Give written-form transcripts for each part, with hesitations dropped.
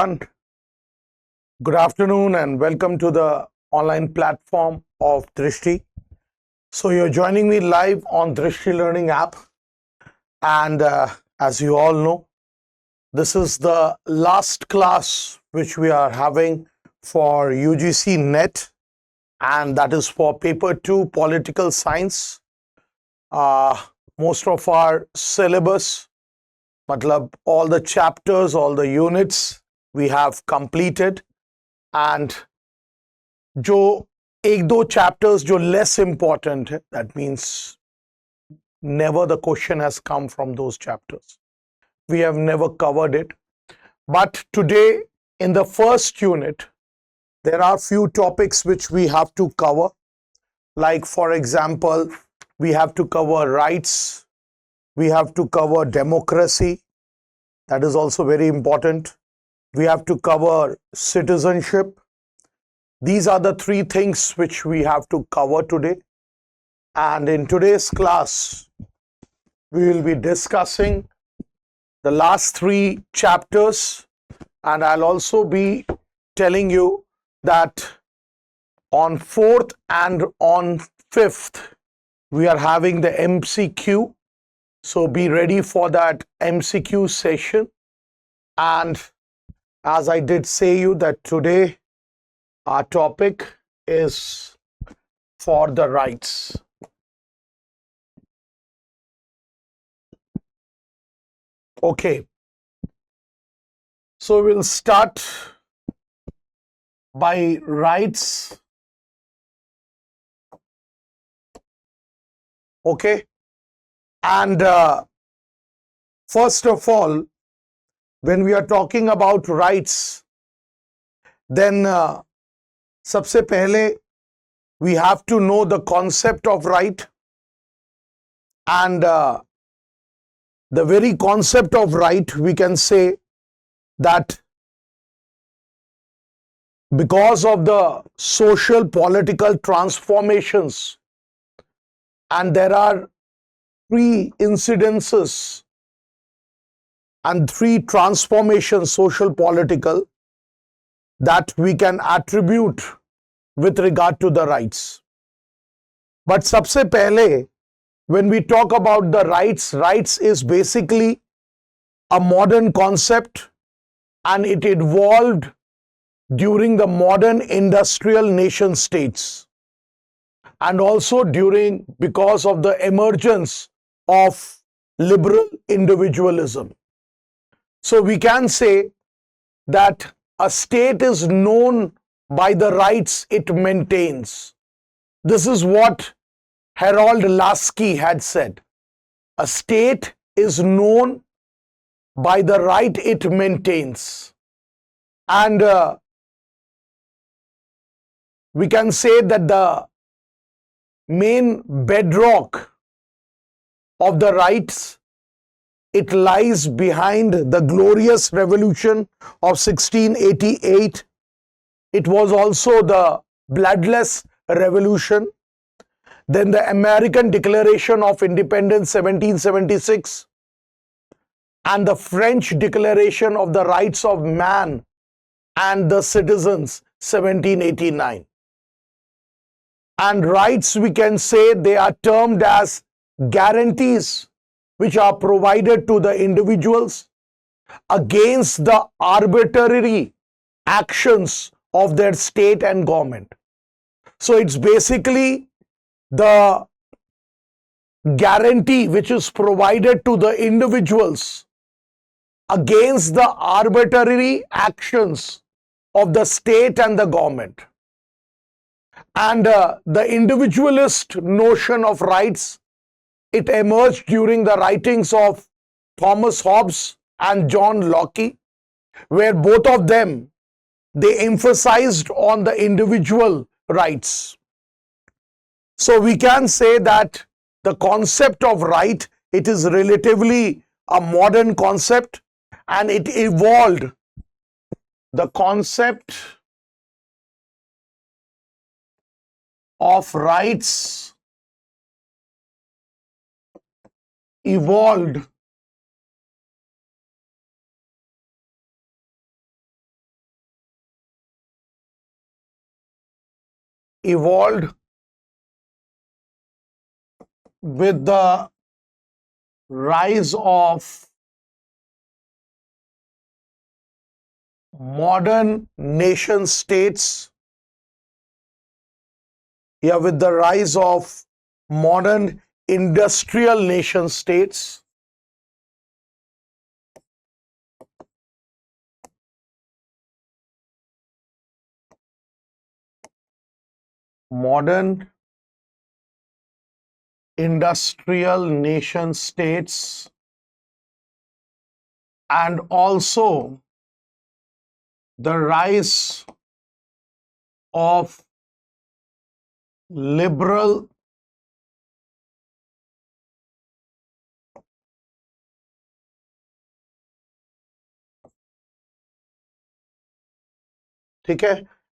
everyone. Good afternoon and welcome to the online platform of Drishti. So you're joining me live on Drishti Learning app, and as you all know, this is the last class which we are having for UGC NET, and that is for paper 2 political science. Most of our syllabus, matlab all the chapters, all the units we have completed, and जो एक दो chapters जो less important है, that means never the question has come from those chapters. We have never covered it. But today, in the first unit, there are few topics which we have to cover. Like, for example, we have to cover rights, we have to cover democracy, that is also very important. We have to cover citizenship. These are the three things which we have to cover today. And in today's class, we will be discussing the last three chapters, and I'll also be telling you that on 4th and on 5th, we are having the MCQ. So be ready for that MCQ session. And as I did say you that today our topic is for the rights. Okay. So we'll start by rights. Okay. And first of all, when we are talking about rights, then सबसे पहले we have to know the concept of right, and the very concept of right, we can say that because of the social political transformations, and there are three incidences and three transformations, social political, that we can attribute with regard to the rights. But सबसे पहले, when we talk about the rights is basically a modern concept, and it evolved during the modern industrial nation states, and also because of the emergence of liberal individualism. So we can say that a state is known by the rights it maintains. This is what Harold Lasky had said. A state is known by the right it maintains. And we can say that the main bedrock of the rights, it lies behind the glorious revolution of 1688. It was also the bloodless revolution. Then the American Declaration of Independence 1776, and the French Declaration of the Rights of Man and the Citizens 1789. And rights, we can say, they are termed as guarantees which are provided to the individuals against the arbitrary actions of their state and government. So it's basically the guarantee which is provided to the individuals against the arbitrary actions of the state and the government. And the individualist notion of rights, it emerged during the writings of Thomas Hobbes and John Locke, where both of them, they emphasized on the individual rights. So we can say that the concept of right, it is relatively a modern concept, and it evolved. The concept of rights evolved evolved with the rise of modern nation states, with the rise of modern industrial nation states, modern industrial nation states, and also the rise of liberal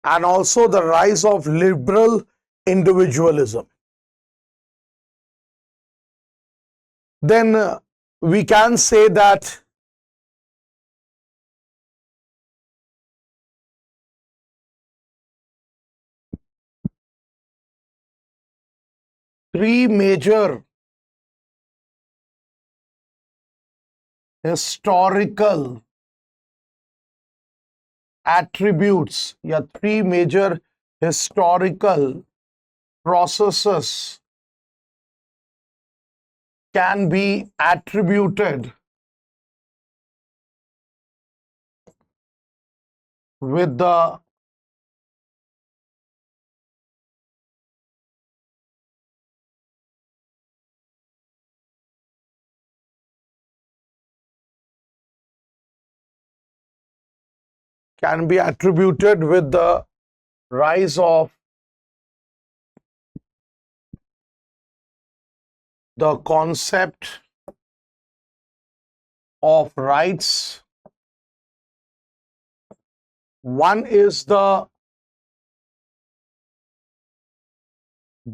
and also the rise of liberal individualism. Then we can say that three major historical attributes, three major historical processes can be attributed with the rise of the concept of rights. One is the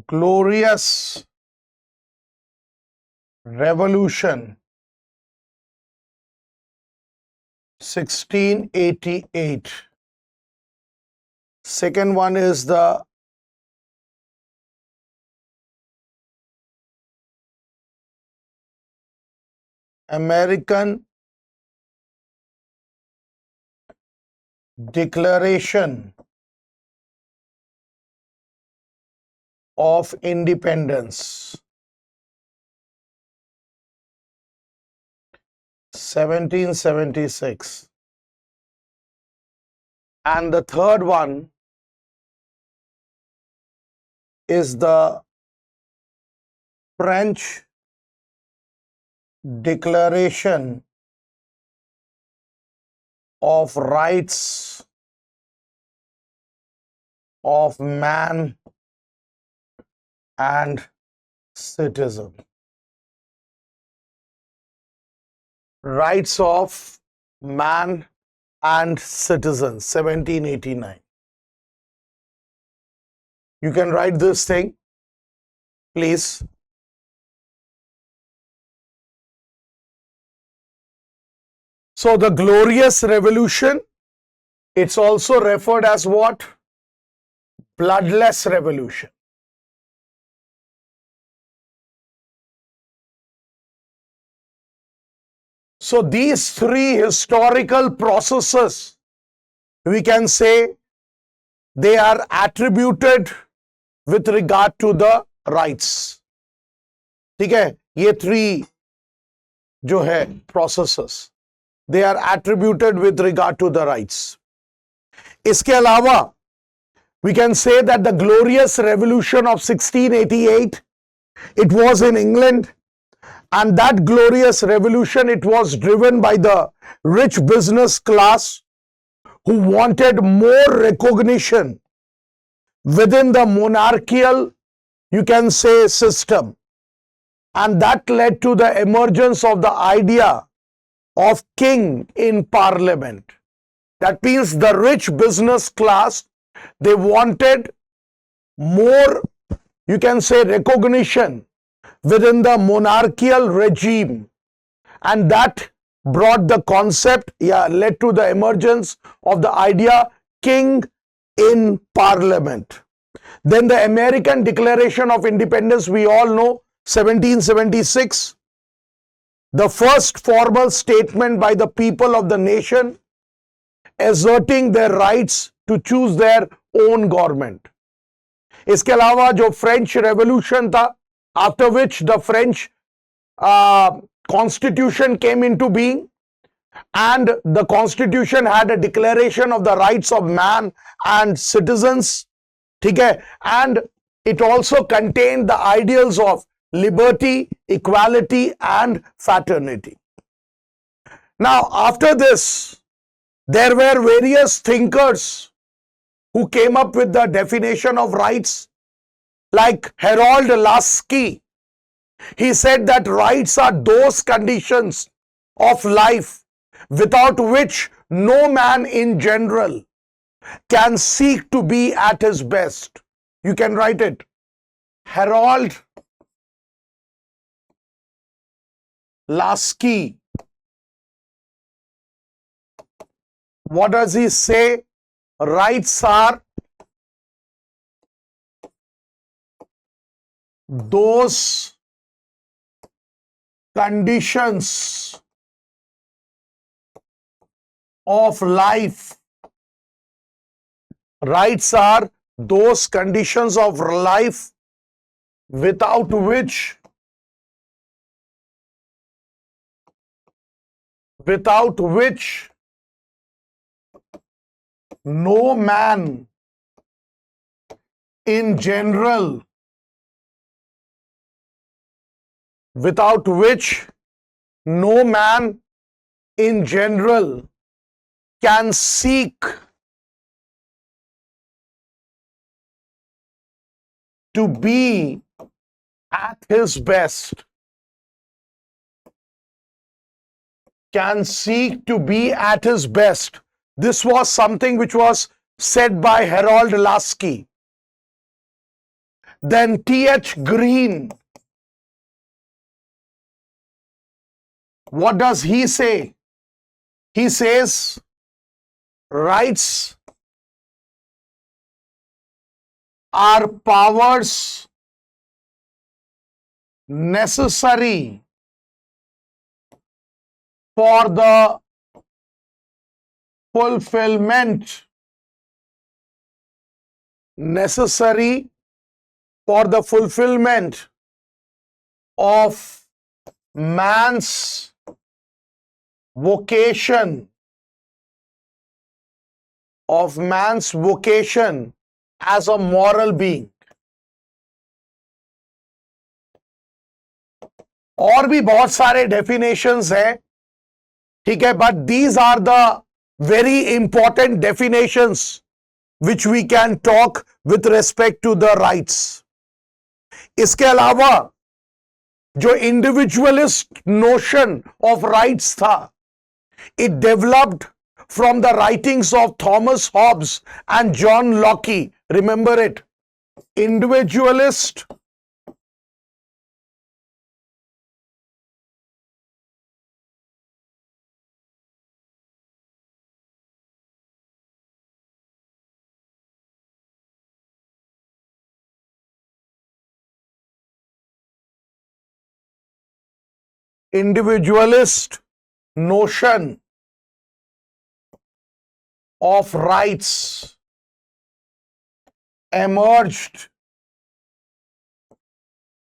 Glorious Revolution, 1688. Second one is the American Declaration of Independence, 1776. And the third one is the French Declaration of Rights of Man and Citizen. Rights of Man and Citizen, 1789. You can write this thing, please. So the Glorious Revolution, it's also referred as what? Bloodless Revolution. So these three historical processes, we can say they are attributed with regard to the rights. ठीक है, ये three जो है processes, they are attributed with regard to the rights. इसके अलावा we can say that the Glorious Revolution of 1688, it was in England, and that glorious revolution, it was driven by the rich business class who wanted more recognition within the monarchical, you can say, system. And that led to the emergence of the idea of king in parliament. That means the rich business class, they wanted more, you can say, recognition within the monarchical regime, and that brought the concept, led to the emergence of the idea king in parliament. Then the American Declaration of Independence, we all know, 1776, the first formal statement by the people of the nation asserting their rights to choose their own government. इसके अलावा जो French revolution था, after which the French constitution came into being, and the constitution had a declaration of the rights of man and citizens, ठीक है, and it also contained the ideals of liberty, equality and fraternity. Now after this, there were various thinkers who came up with the definition of rights, like Harold Lasky. He said that rights are those conditions of life without which no man in general can seek to be at his best. You can write it. Harold Lasky. What does he say? Rights are those conditions of life. Rights are those conditions of life without which no man in general, without which no man in general can seek to be at his best. Can seek to be at his best. This was something which was said by Harold Lasky. Then T.H. Green. What does he say? He says rights are powers necessary for the fulfillment of man's vocation as a moral being. और भी बहुत सारे definitions हैं, ठीक है, but these are the very important definitions which we can talk with respect to the rights. इसके अलावा जो individualist notion of rights था, it developed from the writings of Thomas Hobbes and John Locke. Remember it. Individualist notion of rights emerged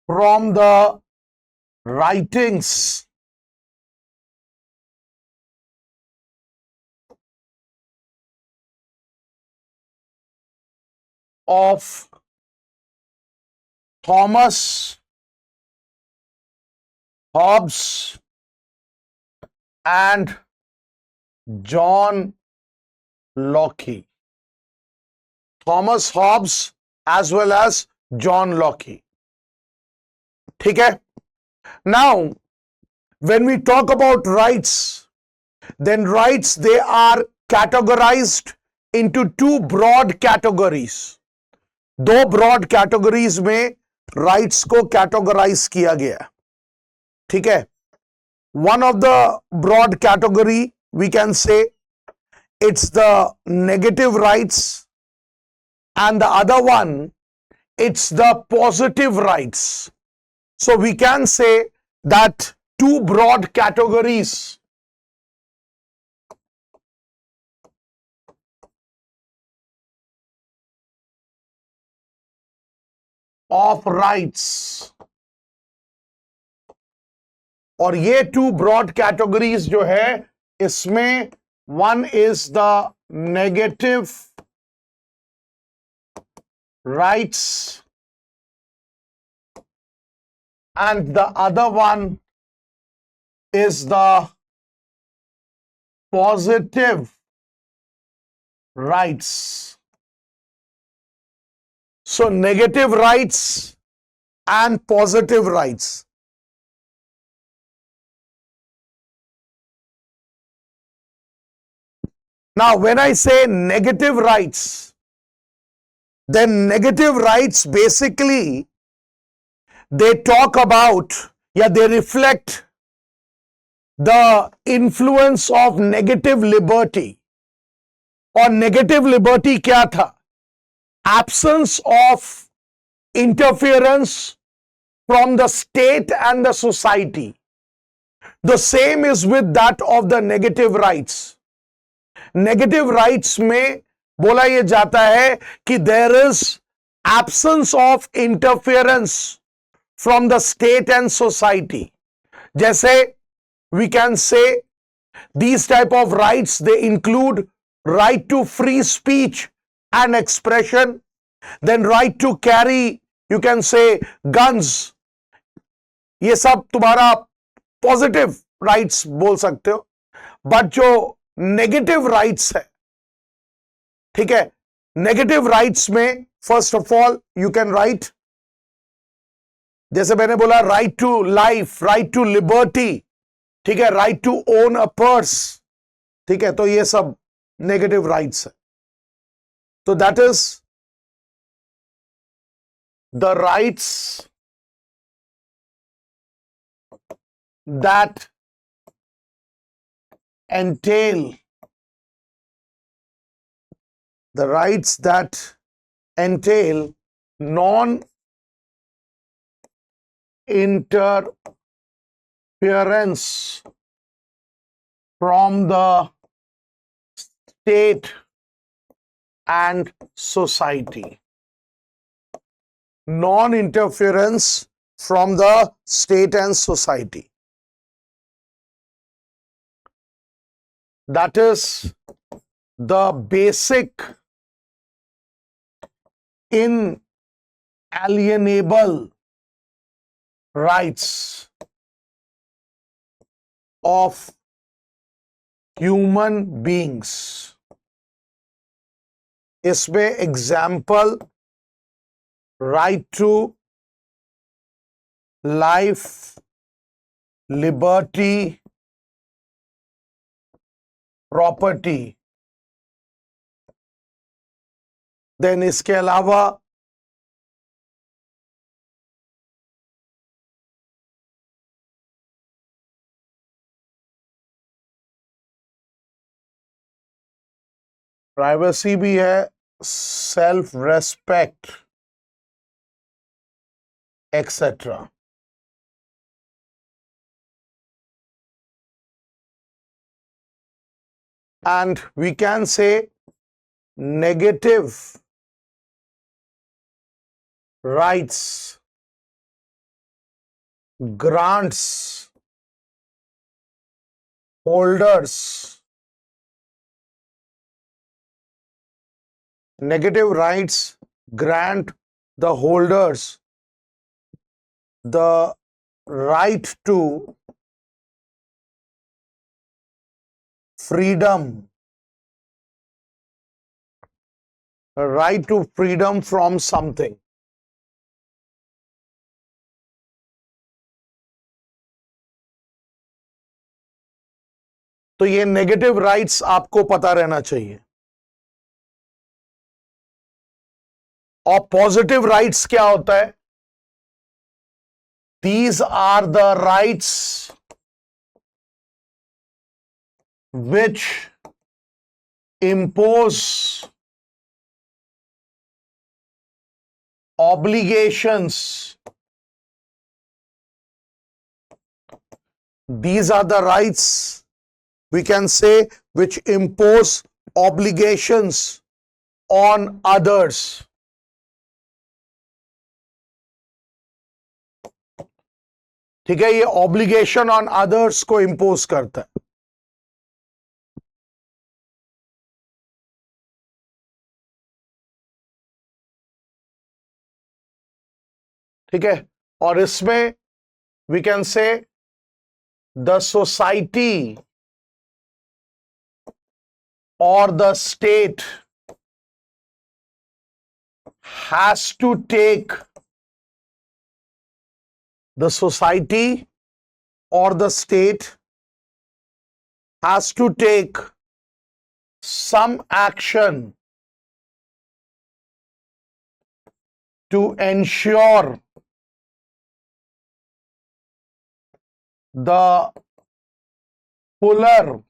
from the writings of Thomas Hobbes and John Locke. Thomas Hobbes as well as John Locke. ठीक है? Now, when we talk about rights, then rights, they are categorized into two broad categories. दो broad categories में rights को categorize किया गया. ठीक है? One of the broad category, we can say, it's the negative rights, and the other one it's the positive rights. So we can say that two broad categories of rights, और ये to broad categories जो है इसमें one is the negative rights and the other one is the positive rights. So negative rights and positive rights. Now, when I say negative rights, then negative rights basically they talk about, they reflect the influence of negative liberty. और negative liberty क्या था? Absence of interference from the state and the society. The same is with that of the negative rights. Negative rights में बोला ये जाता है कि there is absence of interference from the state and society. जैसे we can say these type of rights, they include right to free speech and expression, then right to carry, you can say, guns. ये सब तुम्हारा positive rights बोल सकते हो. But जो negative rights है, ठीक है, नेगेटिव राइट्स में first of all you can write, जैसे मैंने बोला, right to life, right to liberty, ठीक है, right to own a purse, ठीक है, तो ये सब नेगेटिव राइट्स है. तो that is the rights that entail non-interference from the state and society. Non-interference from the state and society. That is the basic inalienable rights of human beings. इसमें example right to life, liberty, property. Then इसके अलावा privacy भी है, self respect, etc. And we can say negative rights grants holders, negative rights grant the holders the right to freedom, a right to freedom from something. तो ये negative rights आपको पता रहना चाहिए. और पॉजिटिव राइट्स क्या होता है? These are the rights which impose obligations. These are the rights, we can say, which impose obligations on others. ठीक है, ये ऑब्लिगेशन ऑन अदर्स को इंपोज करता है. ठीक है, और इसमें we can say the society और the state has to take, the society or the state has to take some action to ensure the fuller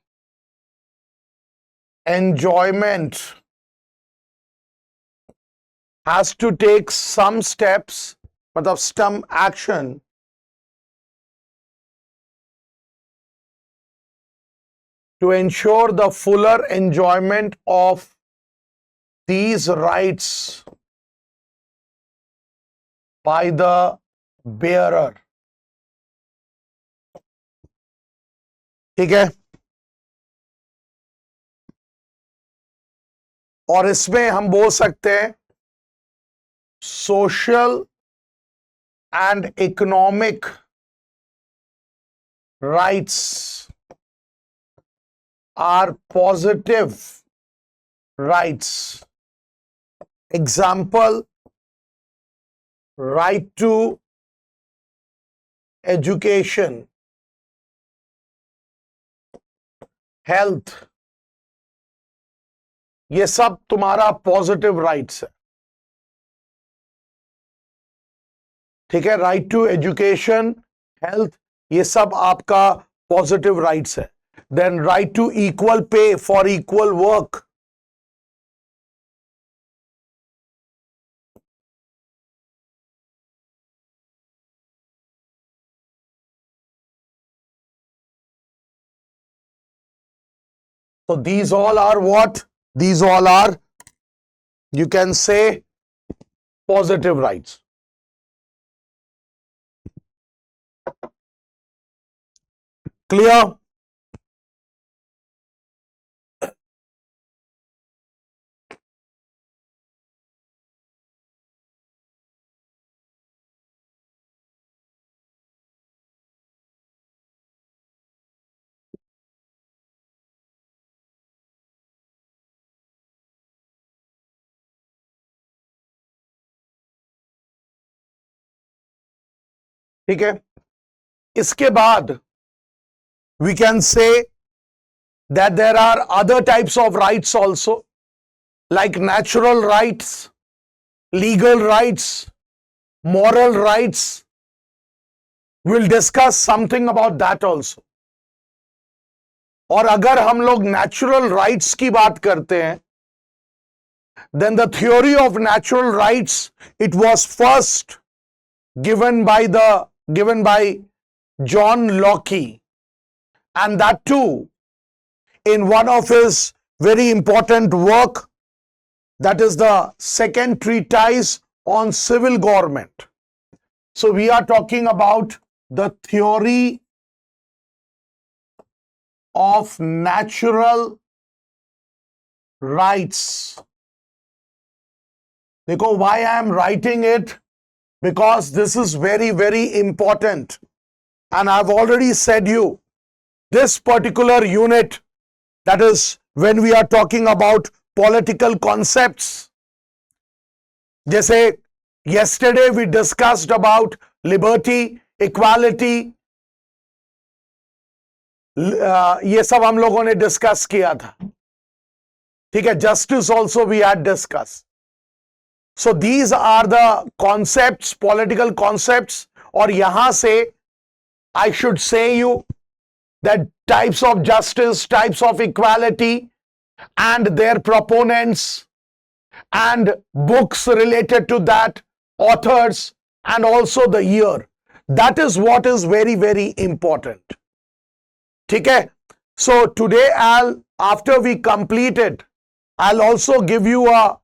enjoyment, has to take some steps, मतलब some action to ensure the fuller enjoyment of these rights by the bearer. ठीक है, और इसमें हम बोल सकते हैं social and economic rights are positive rights. Example, right to education, health, ये सब तुम्हारा पॉजिटिव राइट्स है. ठीक है, राइट टू एजुकेशन, हेल्थ, ये सब आपका पॉजिटिव राइट्स है. Then right to equal pay for equal work. So these all are what? These all are, you can say, positive rights. Clear? ठीक है, इसके बाद we can say that there are other types of rights also, like natural rights, legal rights, moral rights. We'll discuss something about that also. और अगर हम लोग natural rights की बात करते हैं, then the theory of natural rights, it was first given by John Locke, and that too in one of his very important work, that is the second treatise on civil government. So we are talking about the theory of natural rights. देखो, why I am writing it, because this is very, very important. And I've already said you, this particular unit, that is when we are talking about political concepts. जैसे yesterday we discussed about liberty, equality, ये सब हम लोगों ने discuss किया था. ठीक है, justice also we had discussed. So these are the concepts, political concepts. और यहां से I should say you that types of justice, types of equality, and their proponents, and books related to that, authors, and also the year. That is what is very, very important. Okay? So today after we complete it, I'll also give you a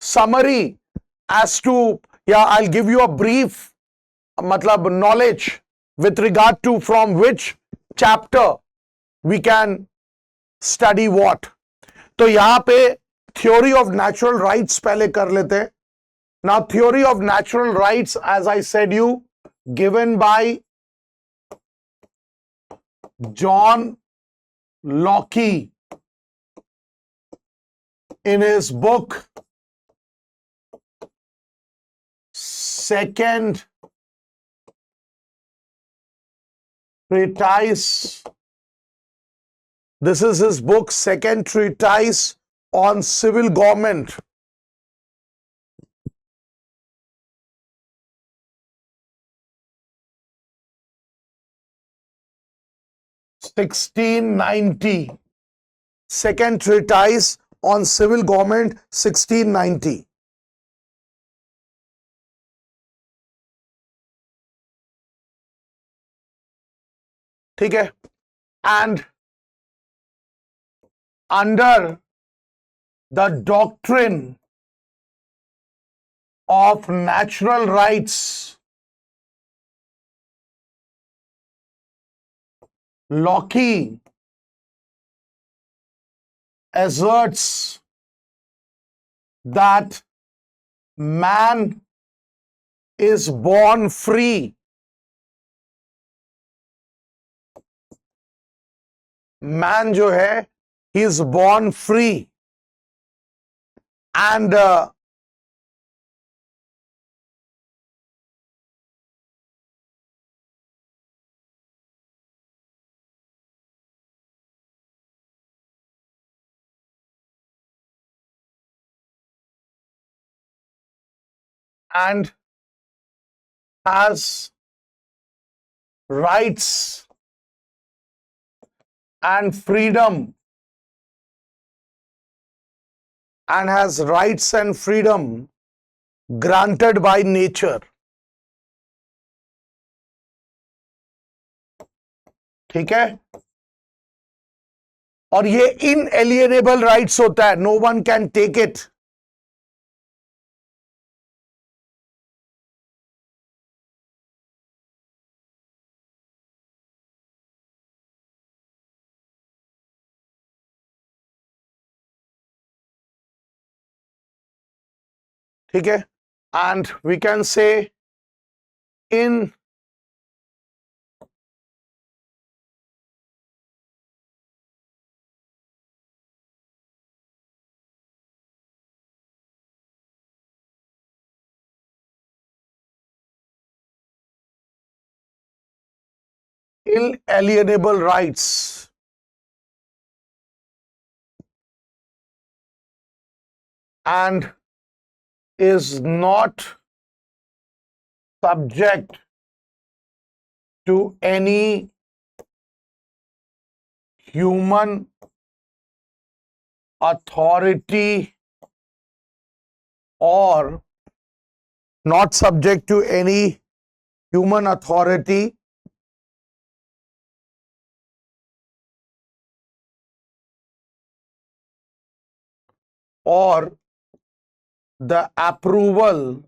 summary as to, I'll give you a brief knowledge with regard to from which chapter we can study what. तो यहाँ पे theory of natural rights पहले कर लेते हैं. Now theory of natural rights, as I said you, given by John Locke in his book Second Treatise. This is his book, Second Treatise on Civil Government. (1690). Second Treatise on Civil Government, 1690. ठीक है? And under the doctrine of natural rights, Locke asserts that man is born free. Man जो है, he is born free, and has rights and freedom, and has rights and freedom granted by nature. ठीक है? और ये inalienable rights होता है, no one can take it. ठीक है? And we can say inalienable rights and is not subject to any human authority, or not subject to any human authority or the approval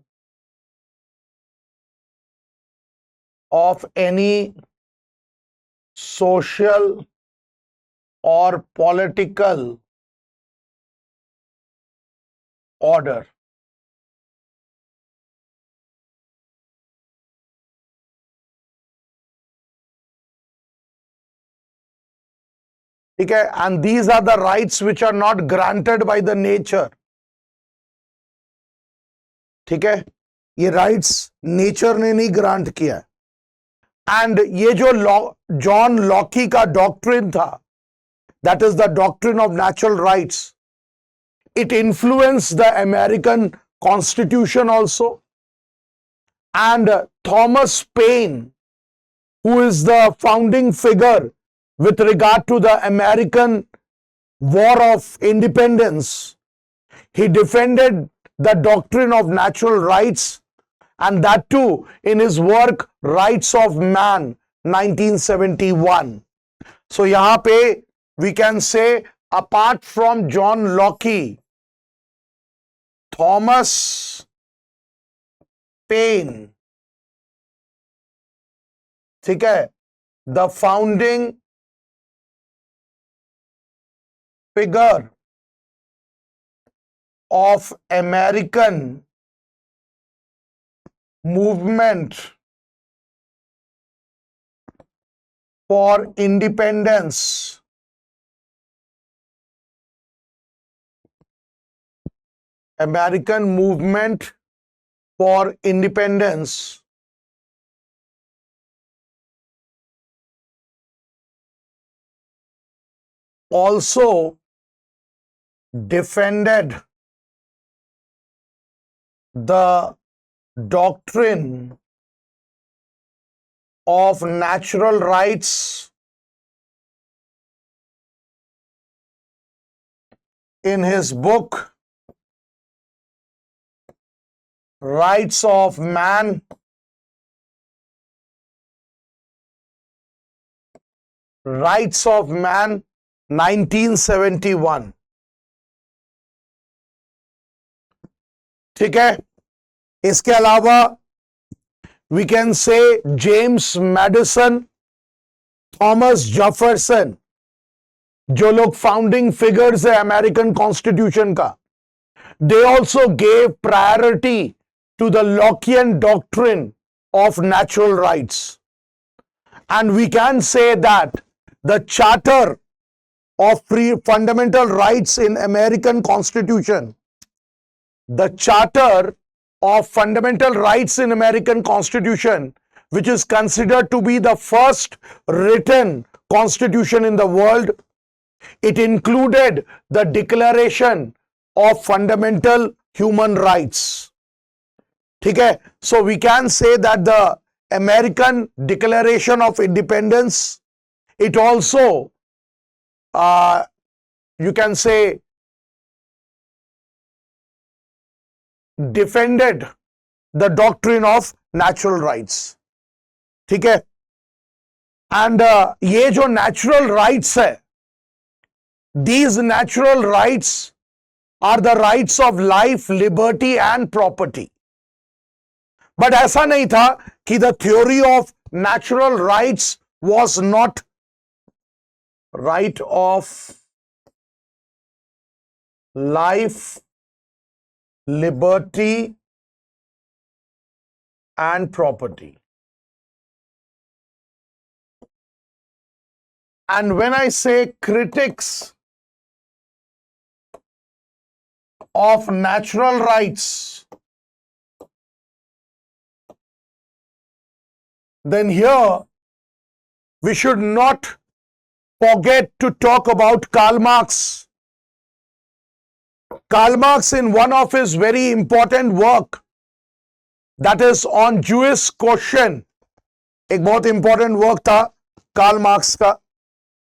of any social or political order. ठीक है? And these are the rights which are not granted by the nature. ठीक है? ये rights nature ने नहीं grant किया. And ये जो जॉन लॉकी का doctrine था, that is the doctrine of natural rights, it influenced the American Constitution also. And Thomas Paine, who is the founding figure with regard to the American War of Independence, he defended the doctrine of natural rights, and that too in his work Rights of Man 1971. So yahan pe we can say, apart from John Locke, Thomas Paine, ठीक है, the founding figure of American movement for independence, American movement for independence also defended the doctrine of natural rights in his book Rights of Man, Rights of Man 1971. ठीक है, इसके अलावा we can say James Madison, Thomas Jefferson, जो लोग founding figures है American constitution का, they also gave priority to the Lockean doctrine of natural rights. And we can say that the Charter of Fundamental Rights in American Constitution, the Charter of Fundamental Rights in American Constitution, which is considered to be the first written constitution in the world, it included the Declaration of Fundamental Human Rights. ठीक है, so we can say that the American Declaration of Independence, it also you can say defended the doctrine of natural rights. ठीक है, and ये जो natural rights है, these natural rights are the rights of life, liberty and property. But ऐसा नहीं था कि the theory of natural rights was not right of life, liberty and property. And when I say critics of natural rights, then here we should not forget to talk about Karl Marx. Karl Marx, in one of his very important work, that is on Jewish question, एक बहुत important work था Karl Marx का,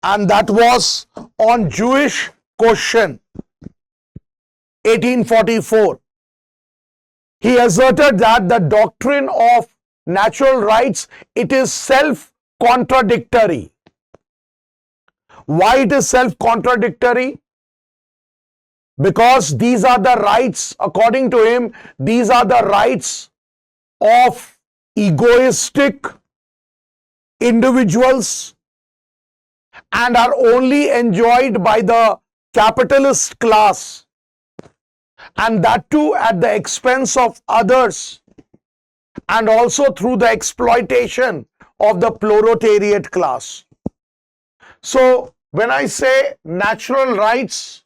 and that was on Jewish question, 1844. He asserted that the doctrine of natural rights, it is self-contradictory. Why it is self-contradictory? Because these are the rights, according to him, these are the rights of egoistic individuals and are only enjoyed by the capitalist class, and that too at the expense of others, and also through the exploitation of the proletariat class. So when I say natural rights,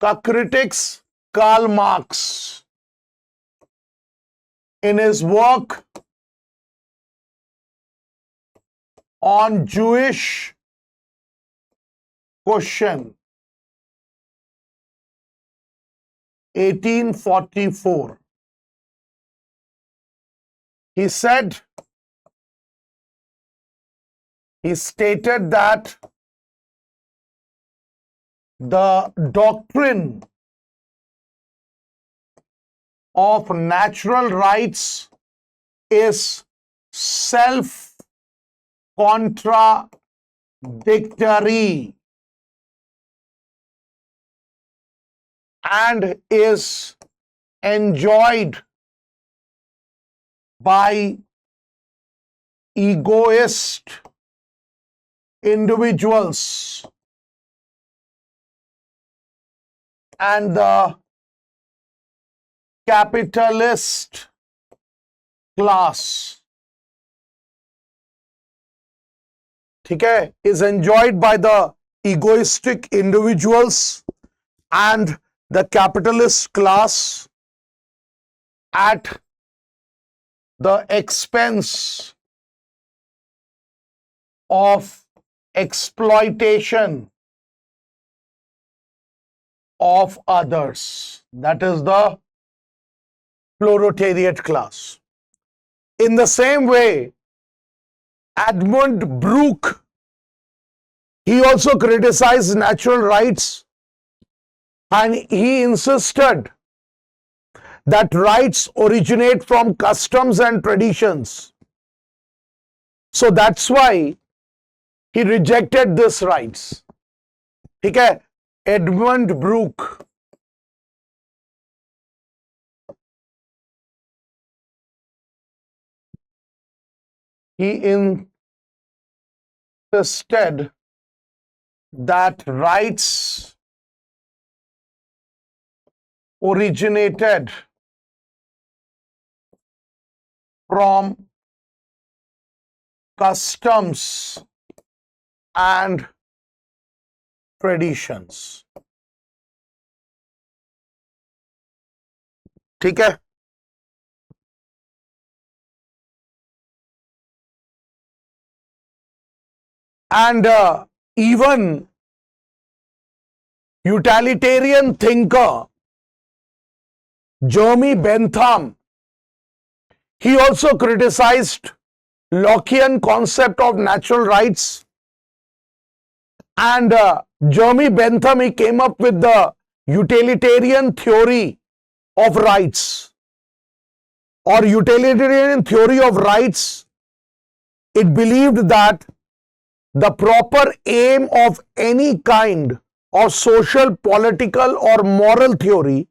का critics Karl Marx, in his work on Jewish question, 1844, he stated that the doctrine of natural rights is self-contradictory and is enjoyed by egoist individuals and the capitalist class. ठीक है, is enjoyed by the egoistic individuals and the capitalist class at the expense of exploitation of others. That is the proletariat class. In the same way, Edmund Burke, he also criticized natural rights and he insisted that rights originate from customs and traditions. So that's why he rejected these rights. ठीक है, Edmund Burke. He insisted that rights originated from customs and traditions. ठीक है, and even utilitarian thinker Jeremy Bentham, he also criticized Lockean concept of natural rights, and Jeremy Bentham, he came up with the utilitarian theory of rights or utilitarian theory of rights. It believed that the proper aim of any kind of social, political or moral theory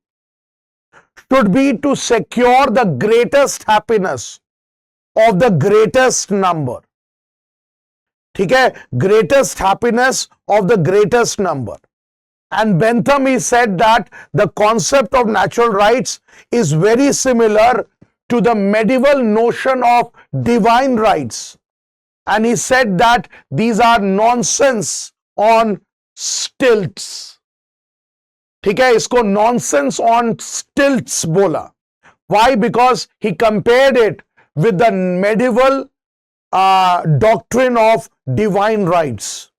should be to secure the greatest happiness of the greatest number. ठीक है, greatest happiness of the greatest number. And Bentham, he said that the concept of natural rights is very similar to the medieval notion of divine rights. And he said that these are nonsense on stilts. ठीक है, इसको nonsense on stilts बोला. Why? Because he compared it with the medieval doctrine of divine rights.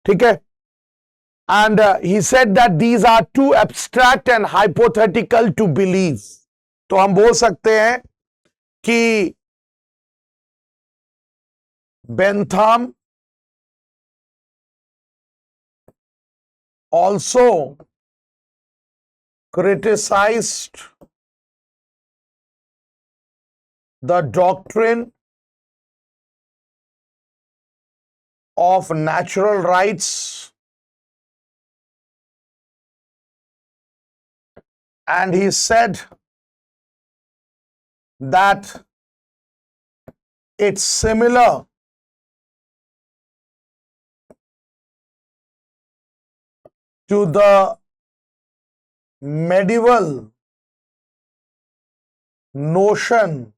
ठीक है, and he said that these are too abstract and hypothetical to believe. तो हम बोल सकते हैं कि Bentham also criticized the doctrine of natural rights, and he said that it's similar to the medieval notion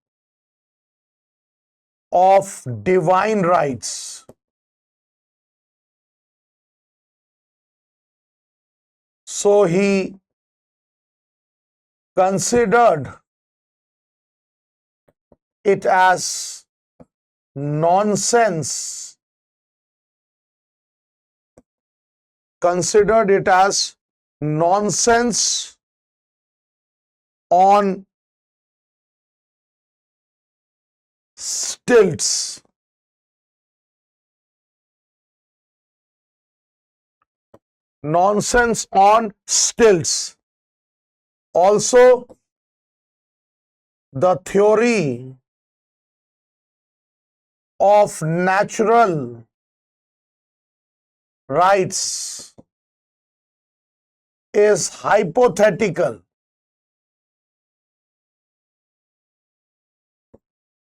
of divine rights. So he considered it as nonsense, considered it as nonsense on stilts. Nonsense on stilts. Also, the theory of natural rights is hypothetical.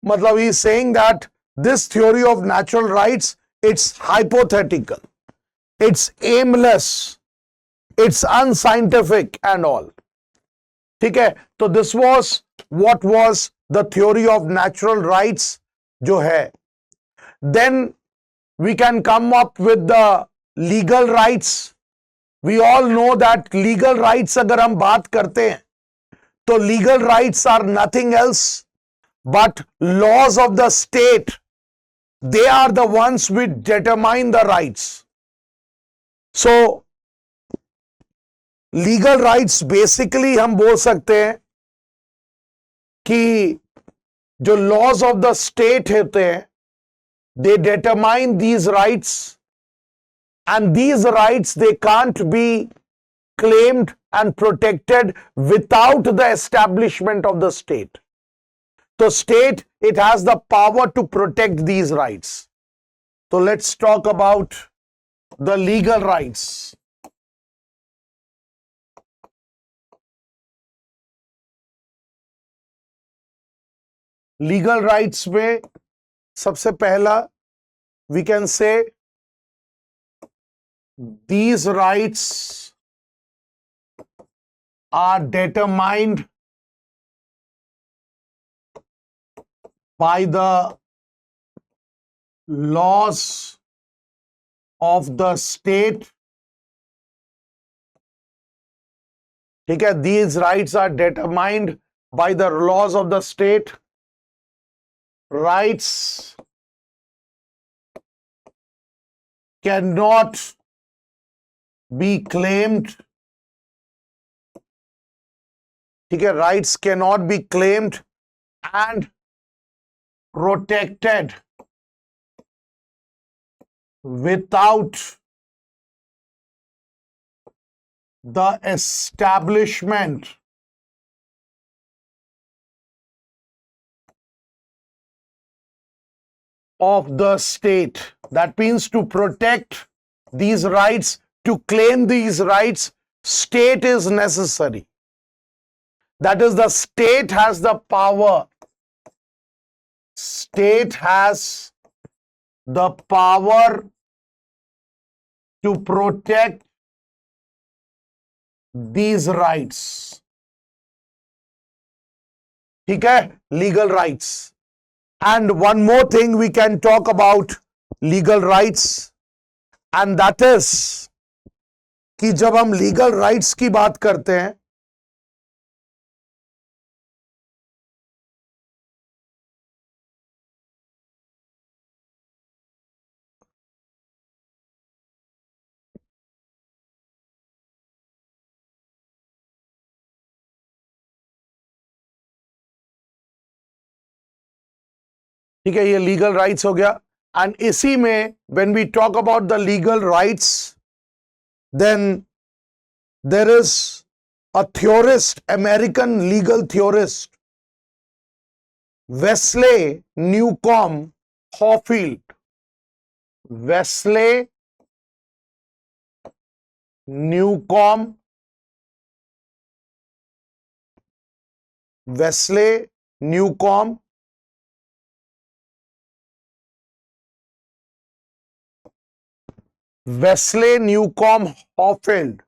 Matlab, he is saying that this theory of natural rights, it's hypothetical, it's aimless, it's unscientific and all. ठीक है, तो this was what was the theory of natural rights जो है. Then we can come up with the legal rights. We all know that legal rights अगर हम बात करते हैं तो legal rights are nothing else but laws of the state. They are the ones which determine the rights. So legal rights basically हम बोल सकते हैं कि जो laws of the state होते हैं, they determine these rights, and these rights, they can't be claimed and protected without the establishment of the state. So state, it has the power to protect these rights. So let's talk about the legal rights. Legal rights में सबसे पहला we can say these rights are determined by the laws of the state. ठीक है, these rights are determined by the laws of the state. Rights cannot be claimed. ठीक है, rights cannot be claimed and protected without the establishment of the state. That means to protect these rights, to claim these rights, state is necessary. That is, the state has the power. State has the power to protect these rights. ठीक है, legal rights. And one more thing we can talk about legal rights, and that is कि जब हम legal rights की बात करते हैं ठीक है, ये लीगल राइट्स हो गया. एंड इसी में when we talk about the legal rights, then there is a theorist, American legal theorist, Wesley Newcomb Hohfeld. Wesley Newcomb Wesley Newcomb Wesley Newcomb Hoffield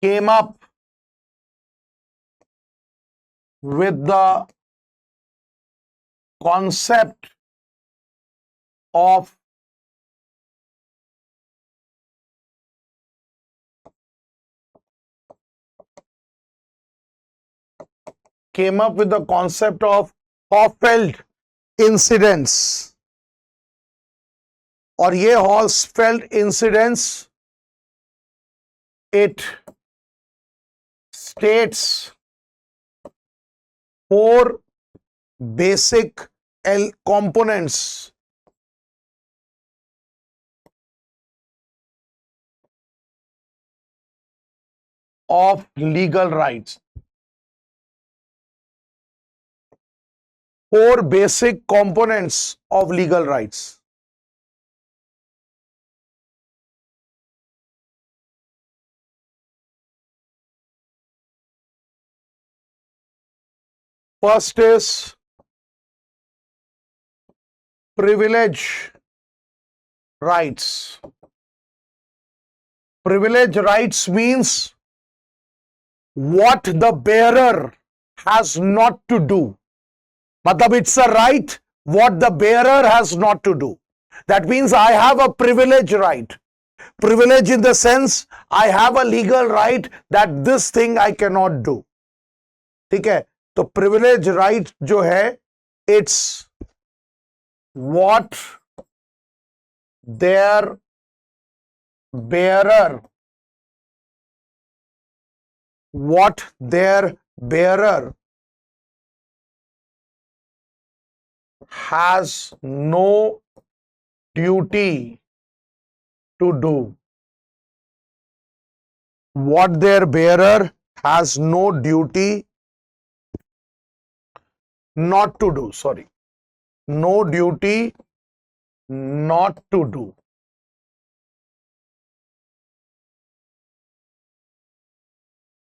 came up with the concept of Hofeld incidents. और ये Hofeld incidents, it states 4 basic components of legal rights. Four basic components of legal rights. First is privilege rights. Privilege rights means what the bearer has not to do. Matlab, it's a right what the bearer has not to do. That means I have a privilege right. Privilege in the sense I have a legal right that this thing I cannot do. ठीक है? तो privilege right जो है, it's what their bearer has no duty to do. What their bearer has no duty not to do. Sorry. No duty not to do.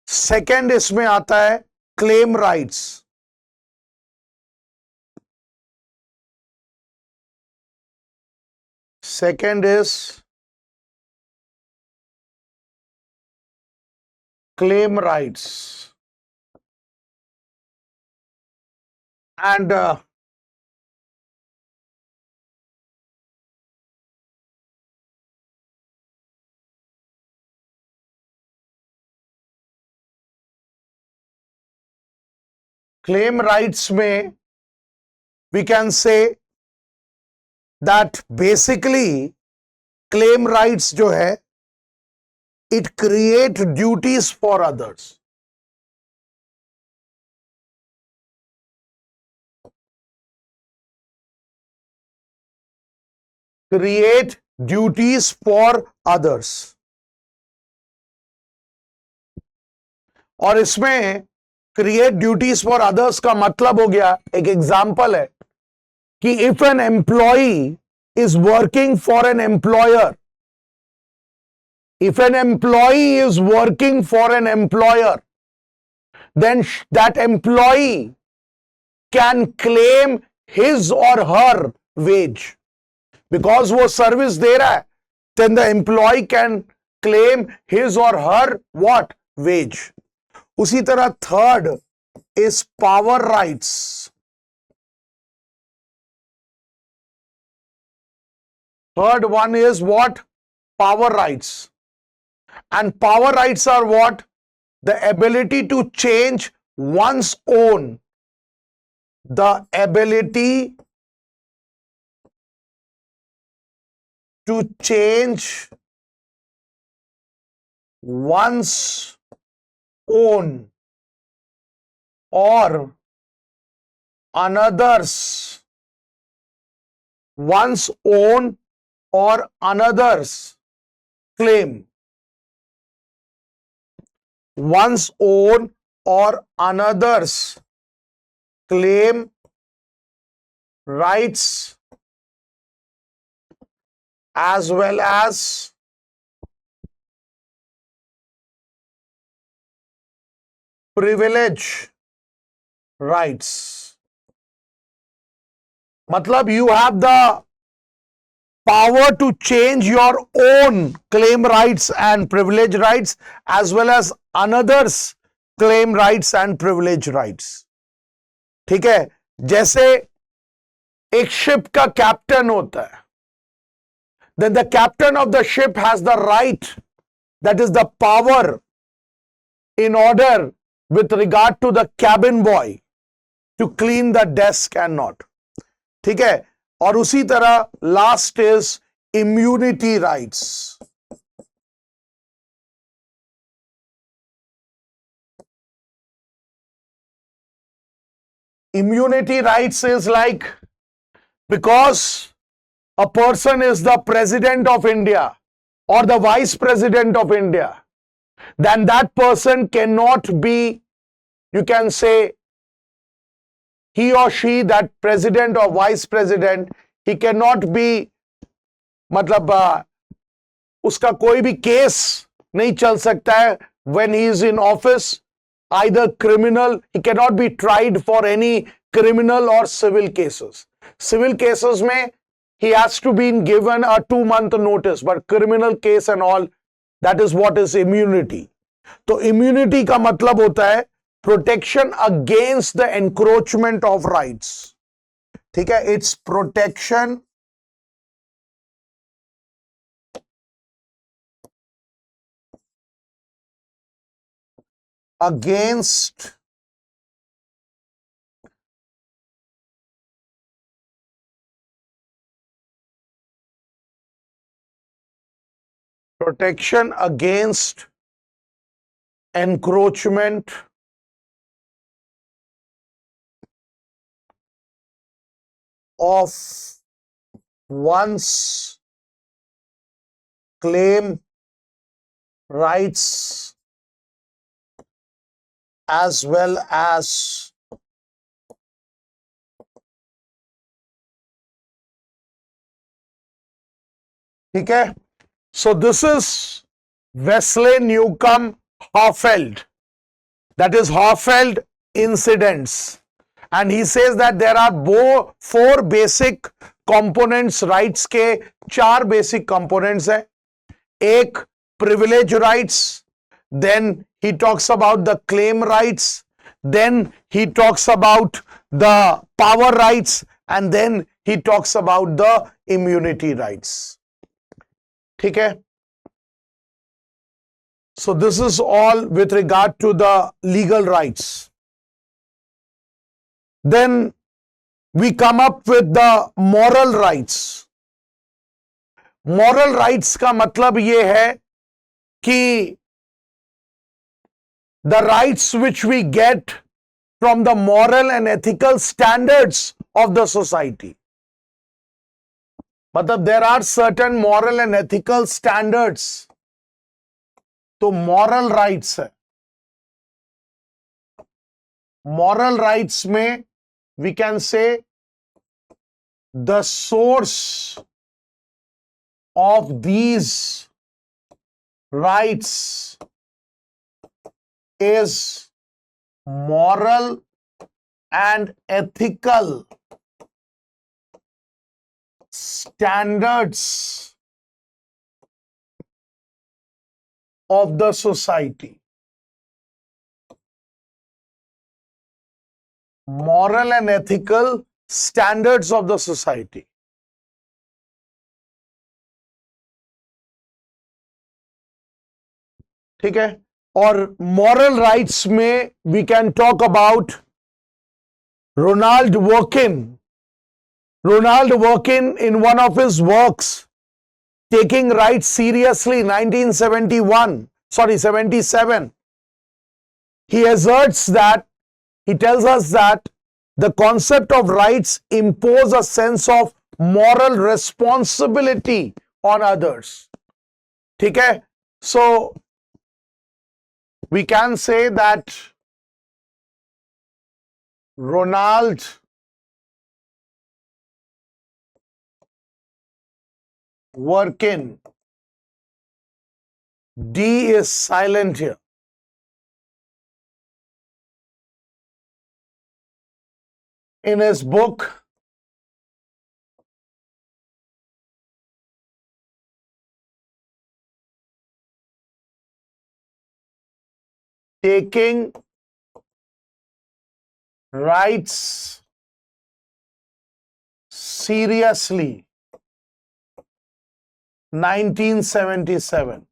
Second इसमें आता है claim rights. Second is claim rights and claim rights में we can say that basically claim rights जो है it create duties for others. Create duties for others. और इसमें create duties for others का मतलब हो गया, एक एग्जांपल है कि if an employee is working for an employer, if an employee is working for an employer, then that employee can claim his or her wage because वो service दे रहा है. then the employee can claim his or her what? wage. उसी तरह third is power rights. Third one is what? Power rights. And power rights are what? The ability to change one's own. The ability to change one's own or another's, one's own or another's claim. One's own or another's claim rights as well as privilege rights. मतलब you have the power to change your own claim rights and privilege rights as well as another's claim rights and privilege rights. ठीक है? जैसे एक ship का captain होता है, then the captain of the ship has the right, that is the power in order with regard to the cabin boy to clean the desk and not. ठीक है? और उसी तरह last is immunity rights. Immunity rights is like, because a person is the president of India or the vice president of India, then that person cannot be, you can say, he or she, that president or vice president, he cannot be, मतलब उसका कोई भी case नहीं चल सकता है when he is in office, either criminal, he cannot be tried for any criminal or civil cases. Civil cases में he has to be given a 2-month notice, but criminal case and all, that is what is immunity. तो immunity का मतलब होता है protection against the encroachment of rights. ठीक है, it's protection against encroachment of one's claim rights as well as ठीक है. So this is Wesley Newcomb Hofeld, that is Hofeld incidents, and he says that there are 4 basic components. rights के 4 basic components है. एक privilege rights, then he talks about the claim rights, then he talks about the power rights, and then he talks about the immunity rights. ठीक है. So this is all with regard to the legal rights. Then we come up with the moral rights. Moral rights का मतलब ये है कि the rights which we get from the moral and ethical standards of the society. मतलब there are certain moral and ethical standards, तो moral rights है. Moral rights में we can say the source of these rights is moral and ethical standards of the society. Moral and ethical standards of the society. ठीक है. और moral rights में we can talk about Ronald Dworkin. Ronald Dworkin, in one of his works, Taking Rights Seriously, 77, he asserts that, he tells us that the concept of rights impose a sense of moral responsibility on others. ठीक है. So we can say that Ronald Dworkin, D is silent here, in his book Taking Rights Seriously, 1977,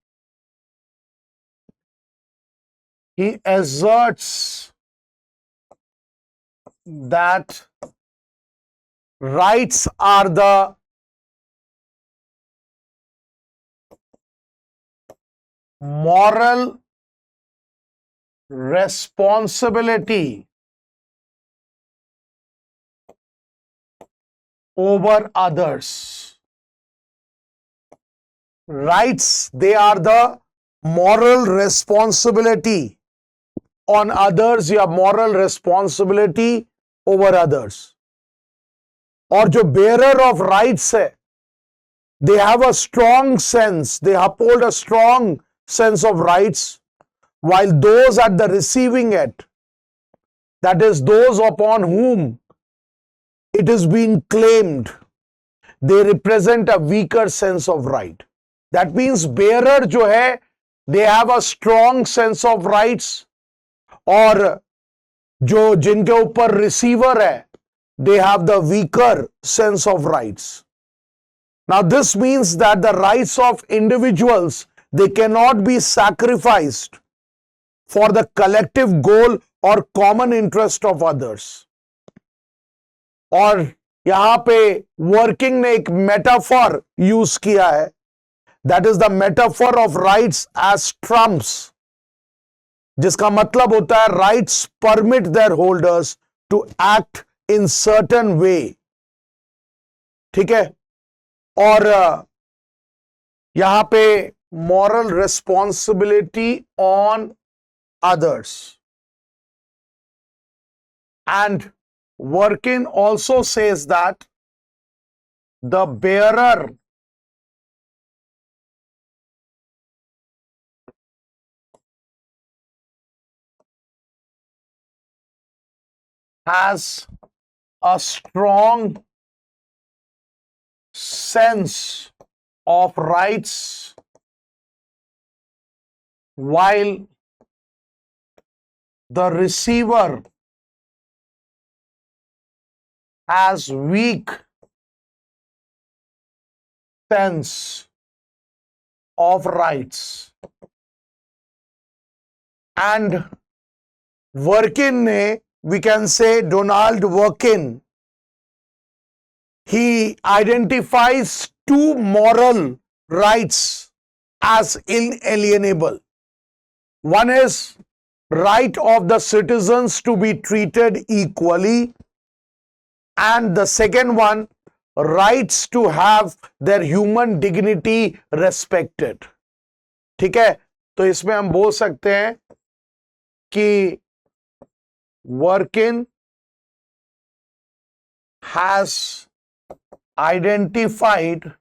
he asserts that rights are the moral responsibility over others. Rights, they are the moral responsibility on others या moral responsibility over others. और जो bearer of rights है, they have a strong sense, they uphold a strong sense of rights, while those at the receiving end, that is those upon whom it is being claimed, they represent a weaker sense of right. That means bearer जो है, they have a strong sense of rights, और जो जिनके ऊपर receiver है, they have the weaker sense of rights. Now this means that the rights of individuals, they cannot be sacrificed for the collective goal or common interest of others. और यहां पे working ने एक मेटाफर यूज किया है, that is the metaphor of rights as trumps, जिसका मतलब होता है rights permit their holders to act in certain way. ठीक है. और यहां पे moral responsibility on others. And Workin also says that the bearer has a strong sense of rights, while the receiver has weak sense of rights. And Workin ne, we can say Donald Workin, he identifies two moral rights as inalienable. One is right of the citizens to be treated equally, and the second one, rights to have their human dignity respected. ठीक है. तो इसमें हम बोल सकते हैं कि Workin has identified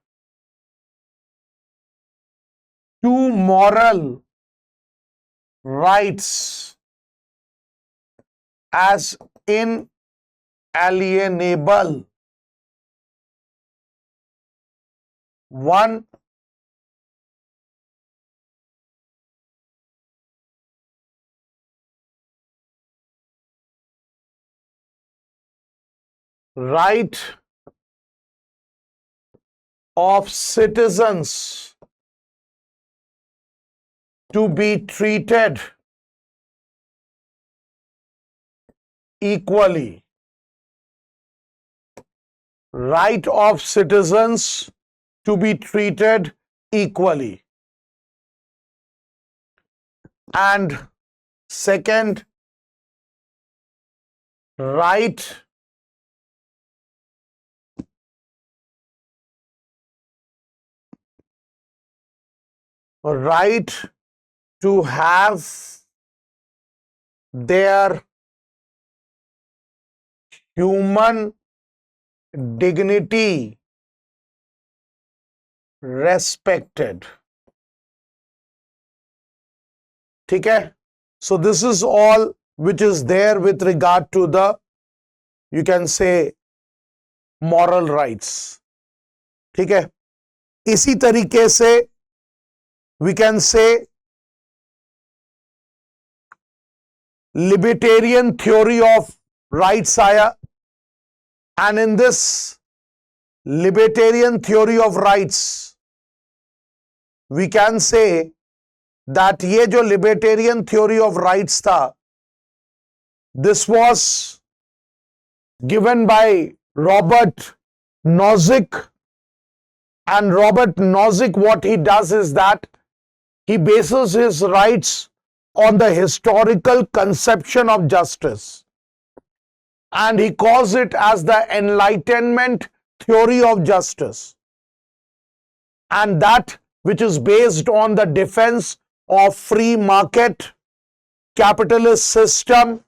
two moral rights as inalienable. One, right of citizens to be treated equally. Right of citizens to be treated equally. And second, right to have their human dignity respected. ठीक है. So this is all which is there with regard to the, you can say, moral rights. ठीक है. इसी तरीके से we can say libertarian theory of rights आया, and in this libertarian theory of rights we can say that ये जो libertarian theory of rights था, this was given by Robert Nozick. And Robert Nozick, what he does is that he bases his rights on the historical conception of justice, and he calls it as the Enlightenment theory of justice, and that which is based on the defense of free market capitalist system,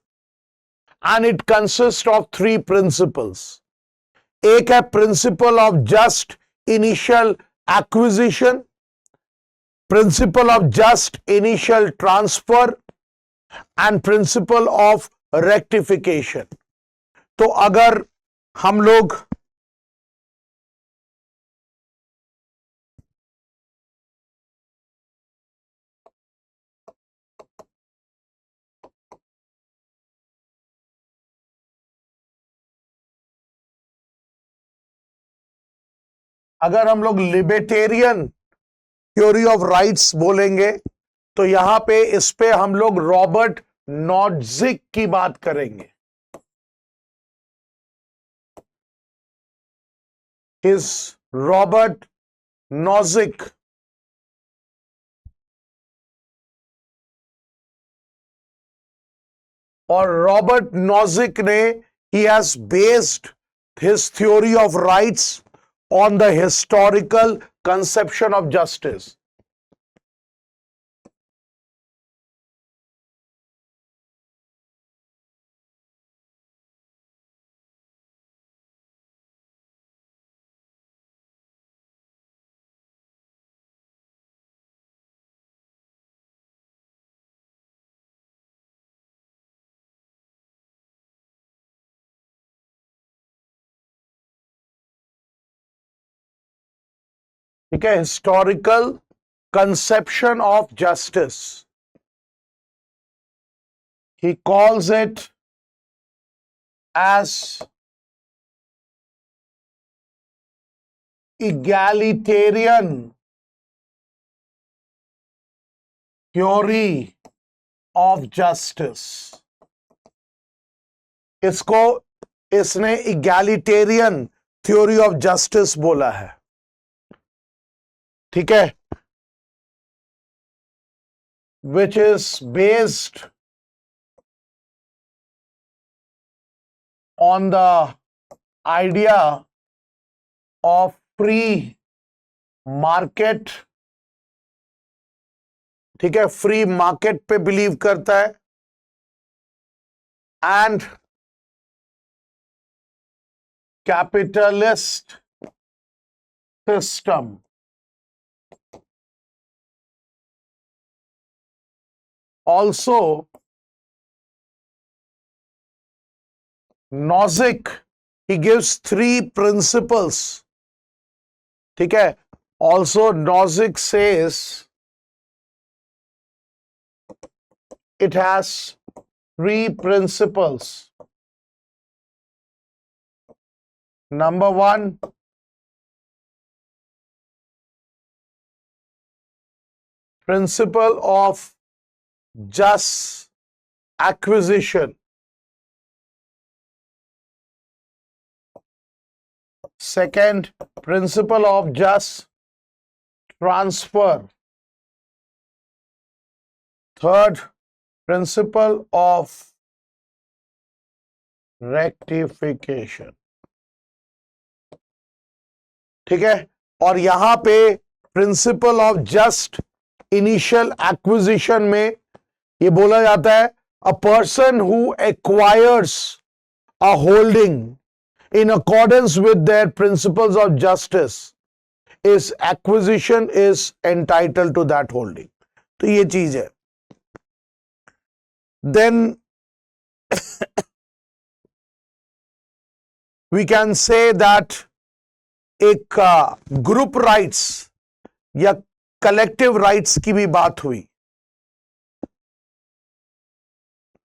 and it consists of three principles. एक है principle of just initial acquisition, principle of just initial transfer and principle of rectification. तो अगर हम लोग libertarian theory of rights बोलेंगे तो यहां पे इस पे हम लोग रॉबर्ट नॉटजिक की बात करेंगे. इस रॉबर्ट नॉजिक और रॉबर्ट नॉजिक ने he has based his theory of rights on the historical conception of justice. ठीक है, historical conception of justice. He calls it as egalitarian theory of justice. इसको इसने egalitarian theory of justice बोला है. ठीक है, which is based on the idea of free market. ठीक है, फ्री मार्केट पे बिलीव करता है and capitalist system. Also, Nozick, he gives three principles. ठीक है, also Nozick says it has three principles. Number one, principle of just acquisition. Second, principle of just transfer. Third, principle of rectification. ठीक है, और यहां पे principle of just initial acquisition में ये बोला जाता है a person who acquires a holding in accordance with their principles of justice is acquisition is entitled to that holding. तो ये चीज है. Then we can say that एक ग्रुप राइट्स या कलेक्टिव राइट्स की भी बात हुई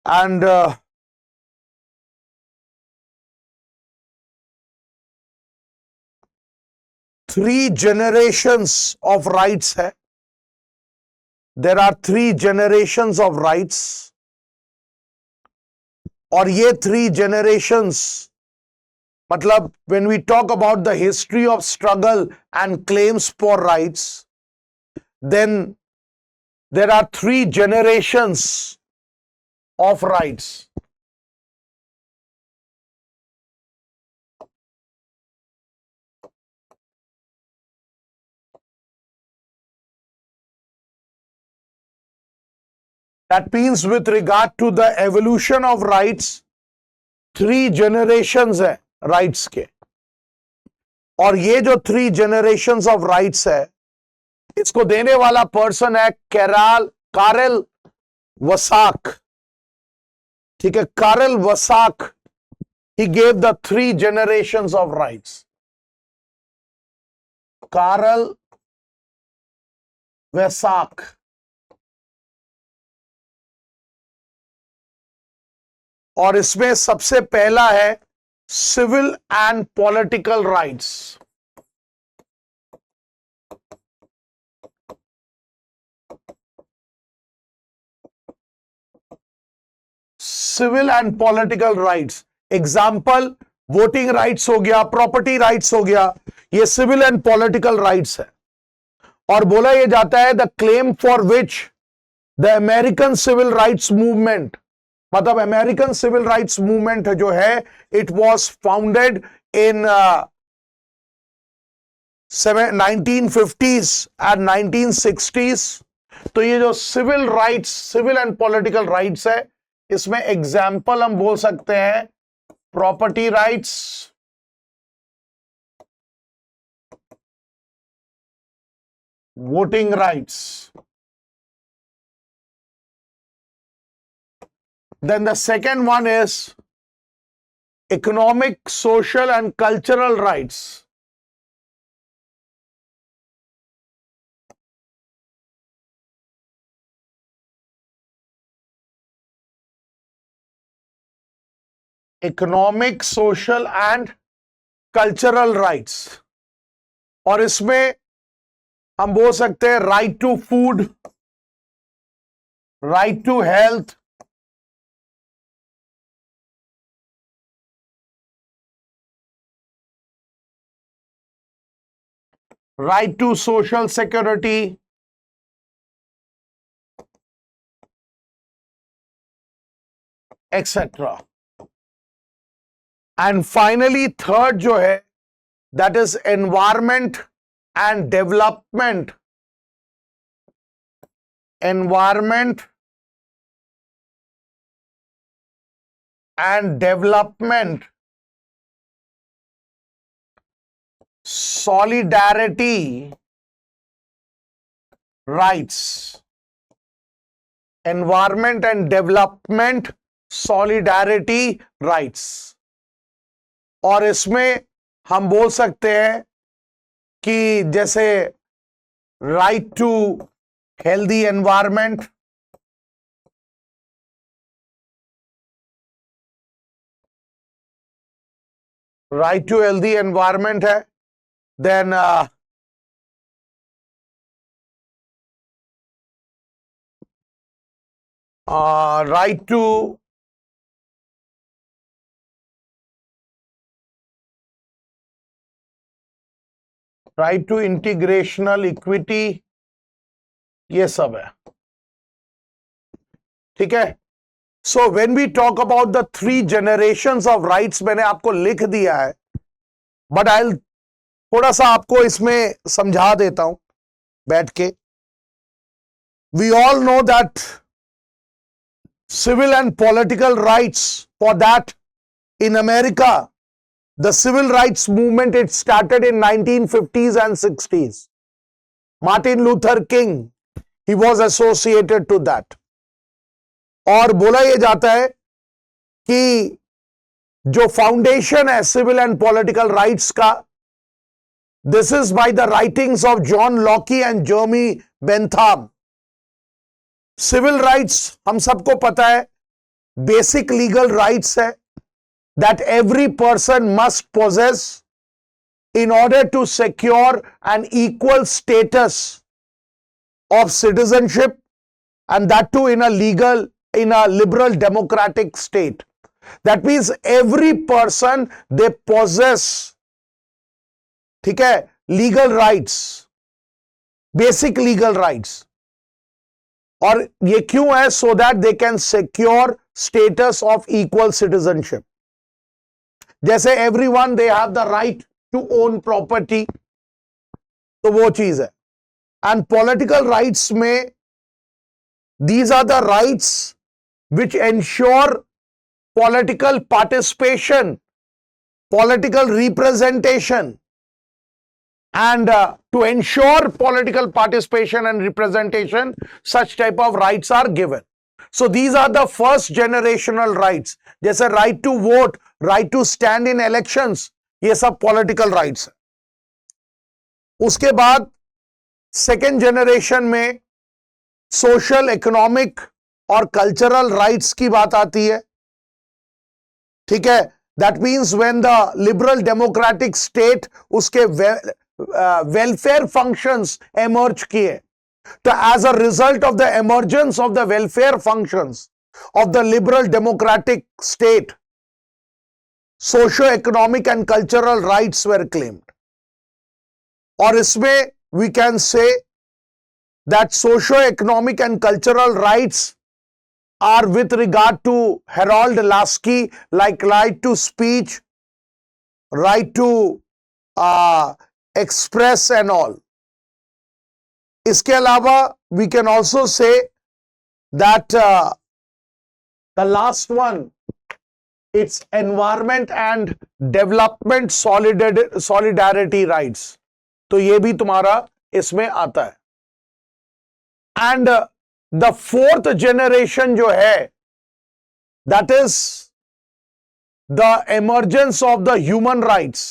and three generations of rights है. There are three generations of rights और ये थ्री जनरेशंस मतलब when we talk about the history of struggle and claims for rights, then there are three generations of rights. That means with regard to the evolution of rights, 3 generations है rights के, और ये जो 3 generations of rights है, इसको देने वाला person है कारल वसाक. ठीक है, कारल वसाक. He gave the 3 generations of rights. कारल वसाक. और इसमें सबसे पहला है civil and political rights. Civil and political rights. Example, voting rights हो गया, प्रॉपर्टी राइट्स हो गया, ये सिविल एंड पॉलिटिकल राइट्स है. और बोला यह जाता है the claim for which the American civil rights movement, मतलब अमेरिकन सिविल राइट्स मूवमेंट जो है, it was founded in 1950s and 1960s. तो ये जो civil rights, civil and political rights है, इसमें एग्जाम्पल हम बोल सकते हैं property rights, voting rights. Then the second one is economic, social and cultural rights. Economic, social and cultural rights. और इसमें हम बोल सकते हैं right to food, right to health, right to social security, etc. And finally third जो है, that is environment and development. Environment and development, solidarity rights. Environment and development, solidarity rights. और इसमें हम बोल सकते हैं कि जैसे right to healthy environment, right to healthy environment है. Then right to integrational equity, ये सब है. ठीक है. So when we talk about the 3 generations of rights, मैंने आपको लिख दिया है, but I'll थोड़ा सा आपको इसमें समझा देता हूं बैठ के. We all know that civil and political rights, for that in America, the civil rights movement, it started in 1950s and 60s. Martin Luther King, he was associated to that. और बोला यह जाता है कि जो फाउंडेशन है civil and political rights का, this is by the writings of John Locke and Jeremy Bentham. Civil rights हम सबको पता है basic legal rights है that every person must possess in order to secure an equal status of citizenship, and that too in a liberal democratic state. That means every person, they possess, ठीक है, legal rights, basic legal rights. और ये क्यों है? So that they can secure status of equal citizenship. जैसे everyone they have the right to own property, तो वो चीज है. एंड पॉलिटिकल राइट्स में These are the rights which ensure political participation, political representation, and to ensure political participation and representation, such type of rights are given. So these are the first generational rights, जैसे right to vote, right to stand in elections, ये सब political rights है. उसके बाद second generation में social, economic और cultural rights की बात आती है. ठीक है, that means when the liberal democratic state उसके वेलफेयर फंक्शंस एमर्ज किए, तो as a result of the emergence of the welfare functions of the liberal democratic state, socio economic and cultural rights were claimed. और इसमें we can say that socio-economic and cultural rights are with regard to Harold Lasky, like right to speech, right to express and all. इसके अलावा we can also say that the last one, it's environment and development solidarity rights. तो ये भी तुम्हारा इसमें आता है. And the fourth generation जो है, that is the emergence of the human rights.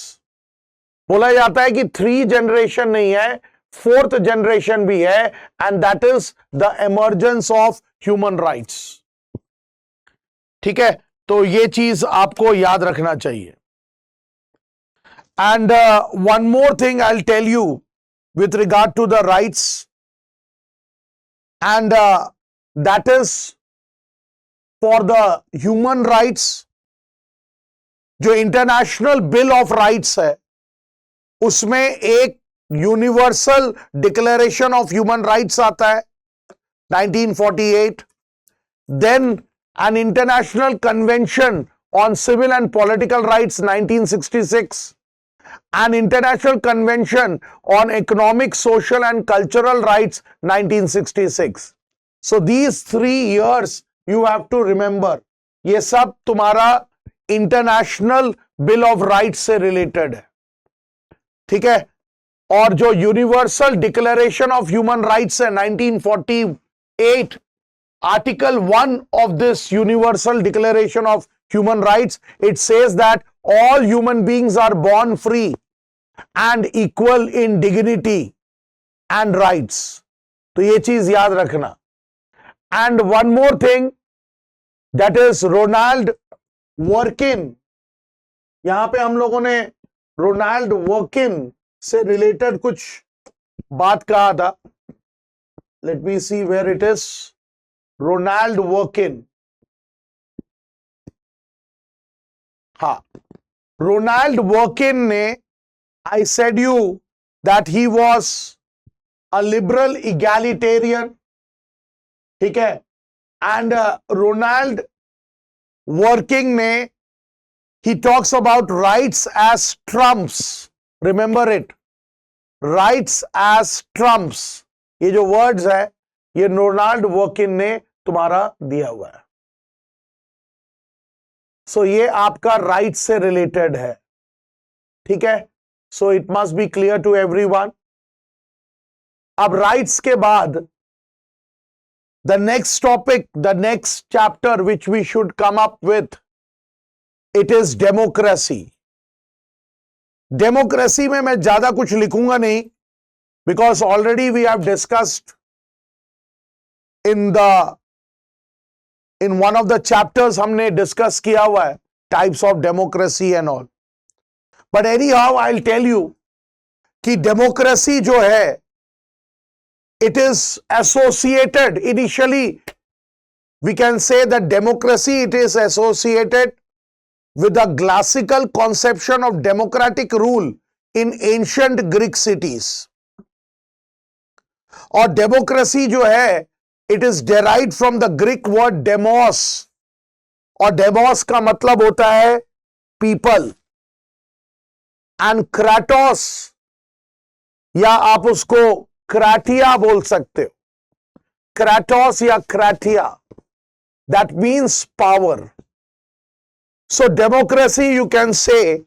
बोला जाता है कि 3 जनरेशन नहीं है, 4th जनरेशन भी है, and that is the emergence of human rights. ठीक है, तो ये चीज आपको याद रखना चाहिए. And one more thing I'll tell you with regard to the rights, and that is for the human rights. जो इंटरनेशनल बिल ऑफ राइट्स है, उसमें एक universal declaration of human rights आता है 1948. Then an international convention on civil and political rights 1966. An international convention on economic, social and cultural rights 1966. So these 3 years you have to remember. ये सब तुम्हारा international bill of rights से related है. ठीक है, और जो universal declaration of human rights है 1948, article 1 of this universal declaration of human rights, it says that all human beings are born free and equal in dignity and rights. तो ये चीज याद रखना. And one more thing, that is Ronald Workin. यहां पे हम लोगों ने रोनाल्ड वर्किन से रिलेटेड कुछ बात कहा था. Let me see where it is. Ronald Dworkin, हाँ, रोनाल्ड वर्किन ने, I said you that he was a liberal egalitarian. ठीक है, and रोनाल्ड वर्किंग ने, he talks about rights as trumps. Remember it, rights as trumps. ये जो words है, ये Ronald वर्किन ने तुम्हारा दिया हुआ है. सो ये आपका राइट से रिलेटेड है. ठीक है, so it must be clear to everyone. अब राइट्स के बाद the next topic, the next chapter which we should come up with, it is democracy. Democracy में मैं ज्यादा कुछ लिखूंगा नहीं, because already we have discussed in one of the chapters हमने डिस्कस किया हुआ है types of democracy and all. But anyhow I will tell you कि डेमोक्रेसी जो है, it is associated initially, we can say that democracy it is associated with the classical conception of democratic rule in ancient Greek cities. और democracy जो है, it is derived from the Greek word demos, और demos का मतलब होता है people, and kratos, या आप उसको क्राटिया बोल सकते हो. kratos या kratia, that means power. So democracy, you can say,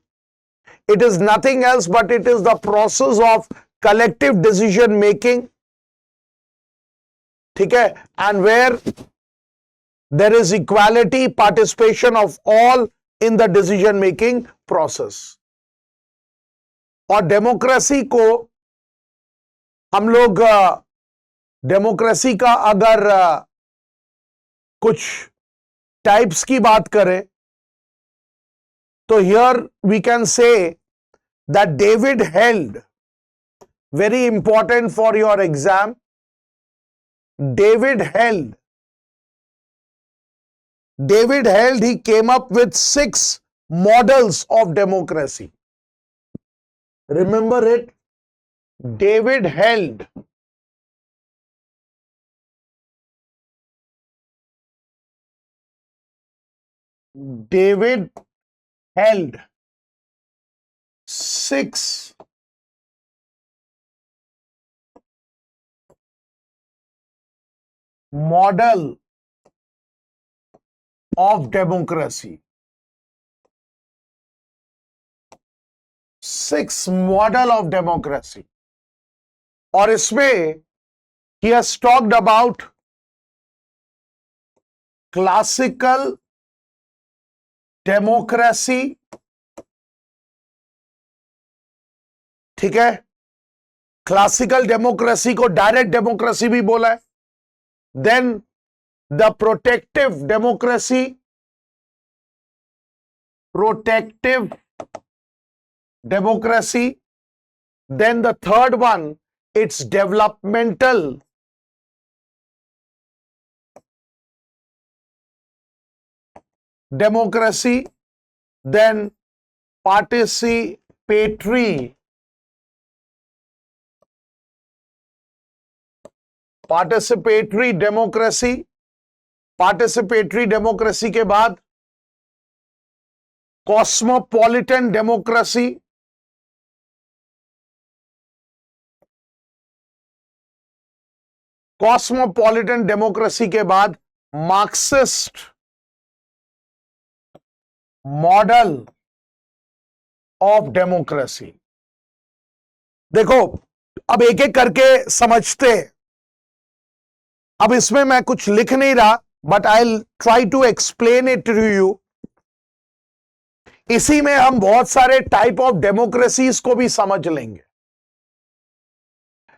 it is nothing else but it is the process of collective decision making, ठीक है, and where there is equality participation of all in the decision making process. और democracy को हम लोग democracy का अगर कुछ types की बात करें तो here we can say that David Held, very important for your exam, David held, he came up with 6 models of democracy. Remember it? David held. David held 6 model of democracy. 6 model of democracy. और इसमें he has talked about classical democracy, ठीक है, classical democracy को direct democracy भी बोला है, then the protective democracy, then the third one, it's developmental democracy, then participatory democracy, participatory democracy के बाद कॉस्मोपॉलिटन डेमोक्रेसी, के बाद मार्क्सिस्ट मॉडल ऑफ डेमोक्रेसी. देखो अब एक एक करके समझते हैं. अब इसमें मैं कुछ लिख नहीं रहा, but I will try to explain it to you. इसी में हम बहुत सारे टाइप ऑफ डेमोक्रेसीज को भी समझ लेंगे.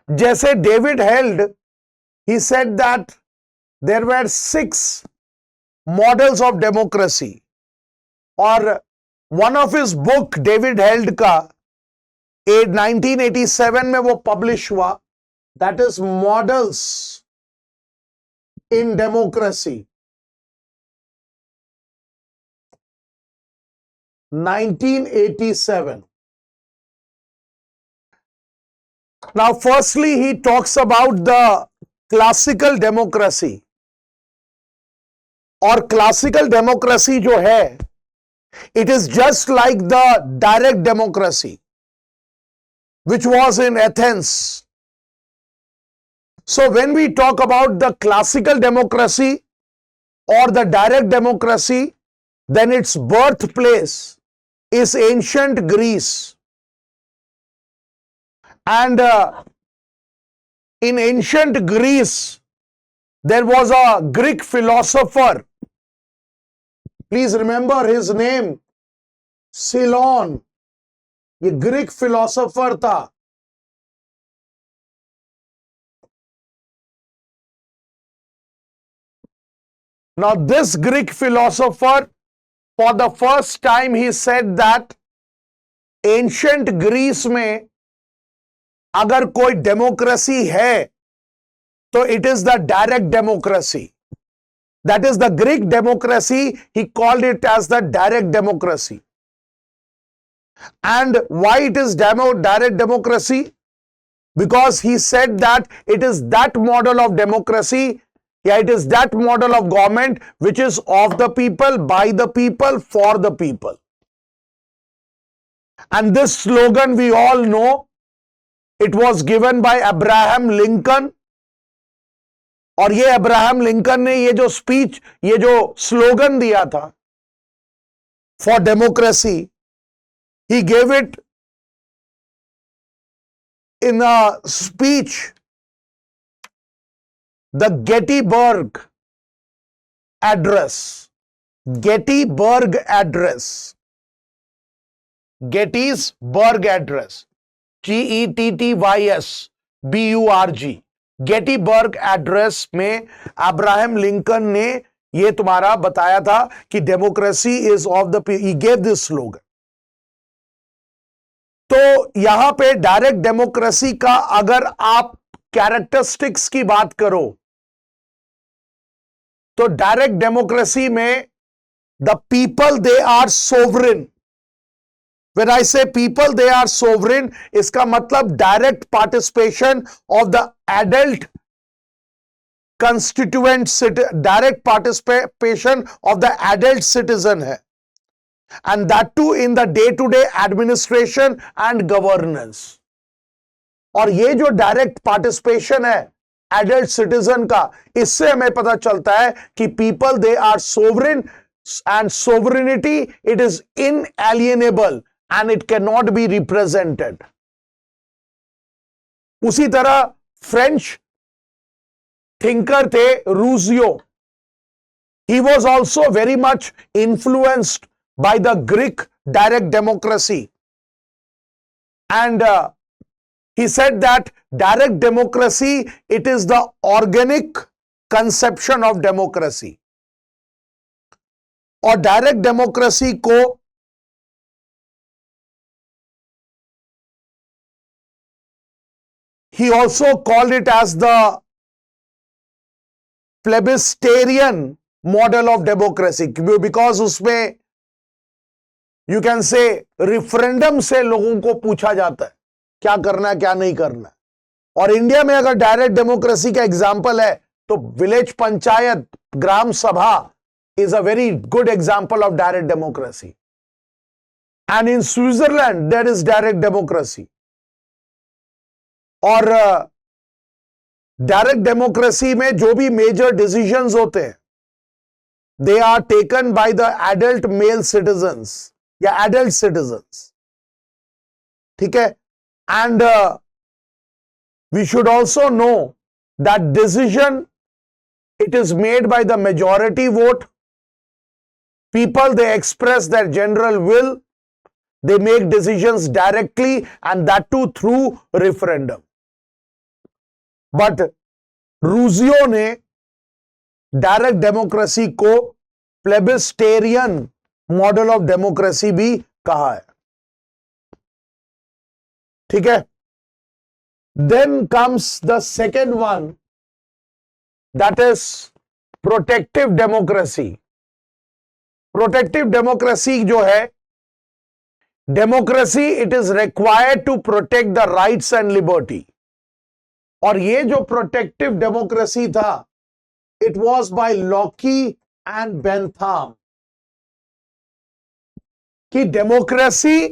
जैसे David Held, he said that there were 6 models of democracy, और one of his book David Held का 1987 में वो पब्लिश हुआ, that is models in democracy. 1987. Now firstly he talks about the classical democracy. और classical democracy जो है, it is just like the direct democracy which was in Athens. So when we talk about the classical democracy or the direct democracy, then its birthplace is ancient Greece. And in ancient Greece, there was a Greek philosopher. Please remember his name, Cylon. ये Greek philosopher था. Now this Greek philosopher, for the first time he said that ancient Greece में अगर कोई democracy है तो it is the direct democracy. That is the Greek democracy. He called it as the direct democracy. And why it is direct democracy? Because he said that it is that model of democracy. Yeah, it is that model of government which is of the people, by the people, for the people. And this slogan we all know, it was given by Abraham Lincoln और ये Abraham Lincoln ने ये जो speech, ये जो slogan दिया था for democracy, he gave it in a speech, the Gettysburg address, Gettysburg address, Gettysburg address, GETTYSBURG, Gettysburg address में अब्राहम लिंकन ने ये तुम्हारा बताया था कि democracy is of the, he gave this slogan. तो यहां पे डायरेक्ट डेमोक्रेसी का अगर आप कैरेक्टरिस्टिक्स की बात करो तो डायरेक्ट डेमोक्रेसी में the people they are sovereign. When I say people, they are sovereign, इसका मतलब direct participation of the adult constituent, direct participation of the adult citizen है, and that too in the day to day administration and governance. और ये जो direct participation है adult citizen का, इससे हमें पता चलता है कि people they are sovereign, and sovereignty it is inalienable and it cannot be represented. उसी तरह फ्रेंच थिंकर थे रूजियो, he was also very much influenced by the Greek direct democracy, and he said that direct democracy, it is the organic conception of democracy, और direct democracy को he also called it as the plebiscitarian model of democracy, because उसमें you can say referendum से लोगों को पूछा जाता है क्या करना है क्या नहीं करना है। और इंडिया में अगर डायरेक्ट डेमोक्रेसी का एग्जाम्पल है तो विलेज पंचायत, ग्राम सभा is a very good example of direct democracy, and in Switzerland there is direct democracy। और डायरेक्ट डेमोक्रेसी में जो भी मेजर डिसीजंस होते हैं they are taken by the adult male citizens या एडल्ट सिटीजंस, ठीक है। And we should also know that decision it is made by the majority vote, people they express their general will, they make decisions directly and that too through referendum. But Rousseau ने direct democracy को प्लेबिस्टेरियन model of democracy भी कहा है, ठीक है। Then comes the second one, that is protective democracy. Protective democracy जो है, democracy it is required to protect the rights and liberty. और ये जो प्रोटेक्टिव डेमोक्रेसी था, it was by Locke and Bentham, कि democracy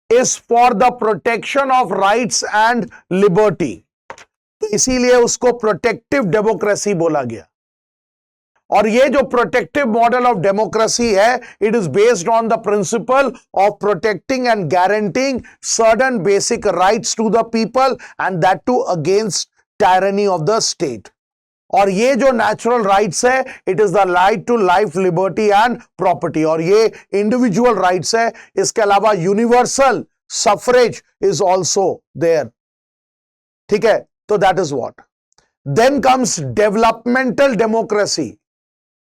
is for the protection of rights and liberty, तो इसीलिए उसको प्रोटेक्टिव डेमोक्रेसी बोला गया। और ये जो प्रोटेक्टिव मॉडल ऑफ डेमोक्रेसी है, it is based on the principle of protecting and guaranteeing certain basic rights to the people and that too against tyranny of the state. और ये जो नेचुरल राइट्स है, it is the right to life, liberty and property, और ये individual rights है। इसके अलावा universal suffrage is also there, ठीक है। तो that is what. Then comes developmental democracy.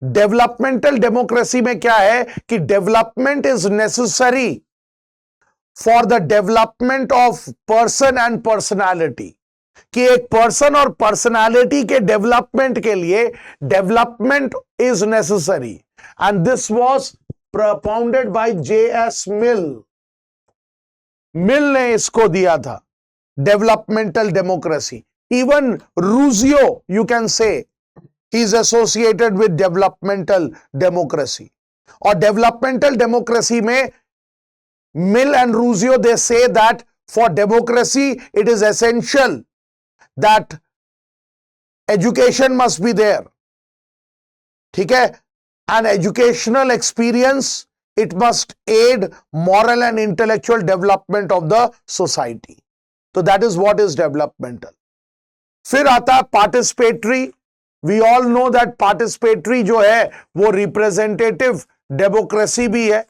Developmental democracy में क्या है कि development is necessary for the development of person and personality, कि एक पर्सन और पर्सनालिटी के डेवलपमेंट के लिए development is necessary, and this was propounded by J.S. Mill. Mill ने इसको दिया था developmental democracy. Even Rousseau, you can say, he is associated with developmental democracy। और developmental democracy में Mill and Rusio, they say that for democracy it is essential that education must be there, ठीक है, and educational experience it must aid moral and intellectual development of the society. तो that is what is developmental. फिर आता है participatory. We all know that participatory जो है वो representative democracy भी है,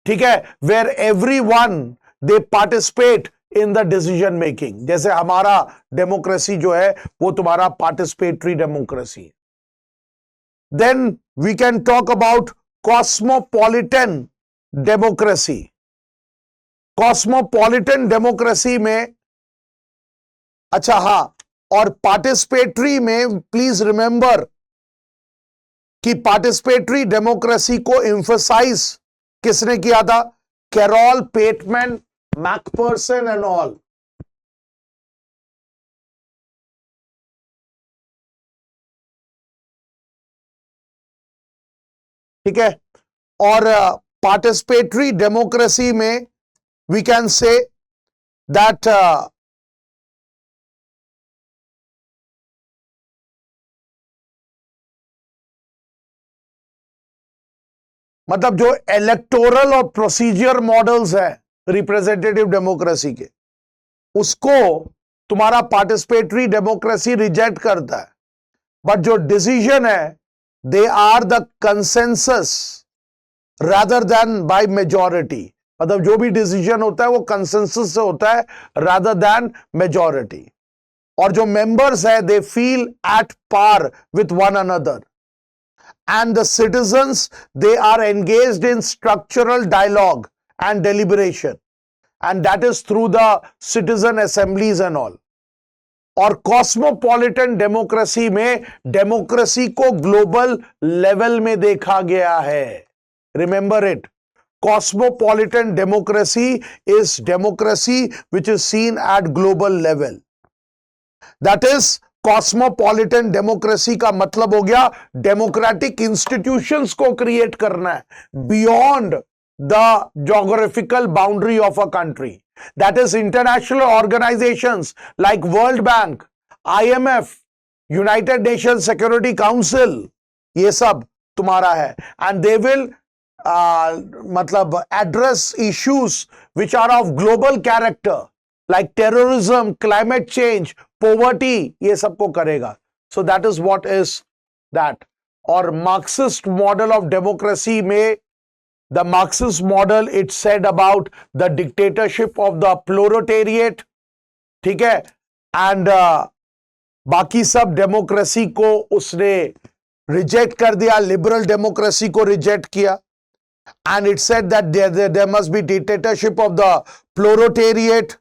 ठीक है, where every one they participate in the decision making. जैसे हमारा डेमोक्रेसी जो है वो तुम्हारा पार्टिसिपेटरी डेमोक्रेसी है. Then we can talk about cosmopolitan democracy. Cosmopolitan democracy में, अच्छा हाँ, और पार्टिसिपेटरी में प्लीज रिमेंबर कि पार्टिसिपेटरी डेमोक्रेसी को एम्फसाइज किसने किया था? Carole, Pateman, Macpherson and all. ठीक है. और पार्टिसिपेटरी डेमोक्रेसी में वी कैन से दैट मतलब जो इलेक्टोरल और प्रोसीजर मॉडल्स है रिप्रेजेंटेटिव डेमोक्रेसी के, उसको तुम्हारा पार्टिसिपेटरी डेमोक्रेसी रिजेक्ट करता है. बट जो डिसीजन है they are the consensus rather than by majority. मतलब जो भी डिसीजन होता है वो कंसेंसस से होता है रादर देन मेजॉरिटी. और जो मेंबर्स है they feel at par with one another. And the citizens, they are engaged in structural dialogue and deliberation, and that is through the citizen assemblies and all. और cosmopolitan democracy में democracy को global level में देखा गया है. Remember it. Cosmopolitan democracy is democracy which is seen eight global level. That is cosmopolitan democracy का मतलब हो गया डेमोक्रेटिक इंस्टीट्यूशंस को क्रिएट करना है beyond the geographical boundary of a country. That is international organisations like World Bank, IMF, United Nation Security Council, ये सब तुम्हारा है. एंड दे विल मतलब address issues which are of global character like terrorism, climate change, poverty, ये सबको करेगा. So that is what is that. और Marxist model of democracy में the Marxist model it said about the dictatorship of the proletariat, ठीक है, and बाकी सब democracy को उसने रिजेक्ट कर दिया. लिबरल डेमोक्रेसी को रिजेक्ट किया. And it said that there must be dictatorship of the proletariat,